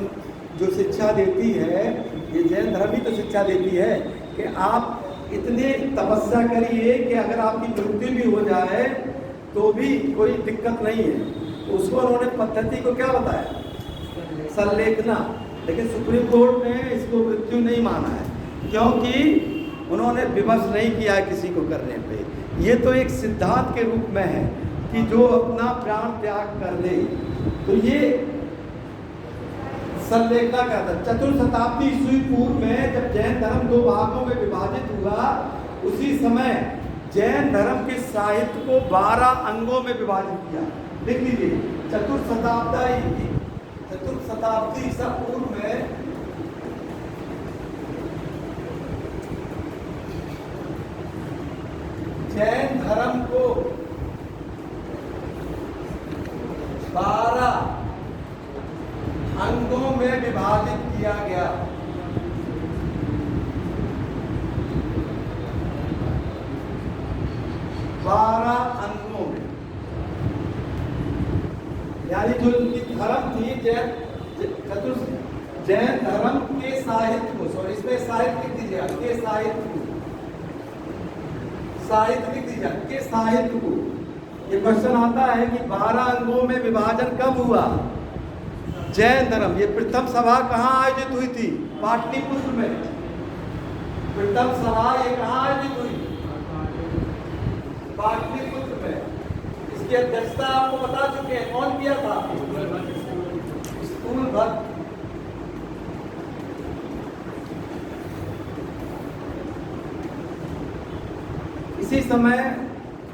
जो शिक्षा देती है, ये जैन धर्म ही तो शिक्षा देती है कि आप इतनी तपस्या करिए कि अगर आपकी मृत्यु भी हो जाए तो भी कोई दिक्कत नहीं है। तो उसको उन्होंने पद्धति को क्या बताया? संलेखना। लेकिन सुप्रीम कोर्ट ने इसको मृत्यु नहीं माना है, क्योंकि उन्होंने विवश नहीं किया है किसी को करने पे। ये तो एक सिद्धांत के रूप में है कि जो अपना प्राण त्याग कर दे, तो ये संलेखना का था। 4th शताब्दी ईस्वी पूर्व में जब जैन धर्म 2 भागों में विभाजित हुआ, उसी समय जैन धर्म के साहित्य को 12 अंगों में विभाजित किया। देख लीजिए 4th शताब्दी शताब्दी ईसा पूर्व में जैन धर्म को 12 अंगों में विभाजित किया गया। 12 अंगों में, यानी जो उनकी धर्म थी जैन धर्म के साहित्य को, सॉरी इसमें साहित्य लिख दीजिए, के साहित्य को, साहित्य लिख दीजिए, के साहित्य को। ये क्वेश्चन आता है कि 12 अंगों में विभाजन कब हुआ? जैन धर्म। ये प्रथम सभा कहाँ आयोजित हुई थी? पाटलिपुत्र में। प्रथम सभा ये कहाँ आयोजित हुई? पाटलिपुत्र में। इसकी अध्यक्षता आपको बता चुके हैं, कौन किया था? स्थूलभद्र। इसी समय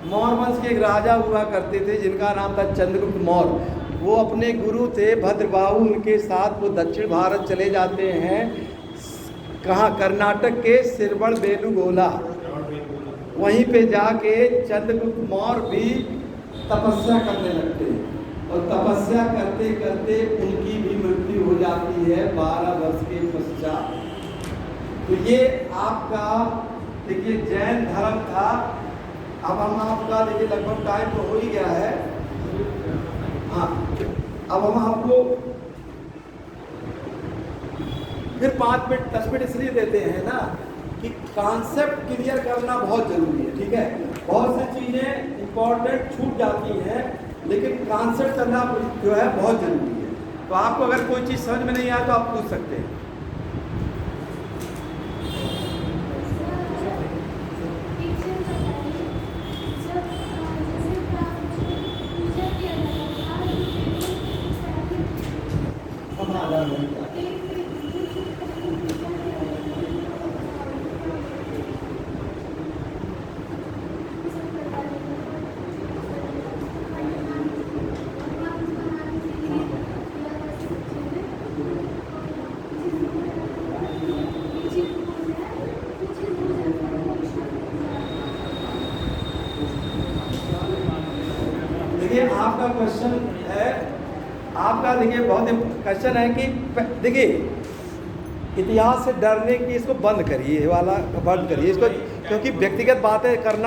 मौर्य वंश के एक राजा हुआ करते थे जिनका नाम था चंद्रगुप्त मौर्य। वो अपने गुरु थे भद्रबाहु, उनके साथ वो दक्षिण भारत चले जाते हैं। कहाँ? कर्नाटक के सिरवण बेलुगोला। वहीं पे जाके चंद्रगुप्त मौर्य भी तपस्या करने लगते हैं और तपस्या करते करते उनकी भी मृत्यु हो जाती है 12 वर्ष के पश्चात। तो ये आपका देखिए जैन धर्म था। अब हम आपका देखिए लगभग टाइम तो हो ही गया है। हाँ, अब हम आपको फिर 5 मिनट 10 मिनट इसलिए देते हैं ना कि कॉन्सेप्ट क्लियर करना बहुत जरूरी है, ठीक है। बहुत सी चीज़ें इंपॉर्टेंट छूट जाती हैं, लेकिन कॉन्सेप्ट करना जो है बहुत जरूरी है। तो आपको अगर कोई चीज़ समझ में नहीं आए तो आप पूछ सकते हैं। देखिए आपका क्वेश्चन है, आपका देखिए बहुत क्वेश्चन है कि देखिए इतिहास से डरने की इसको बंद करिए, ये वाला बंद करिए इसको, क्योंकि व्यक्तिगत बातें करना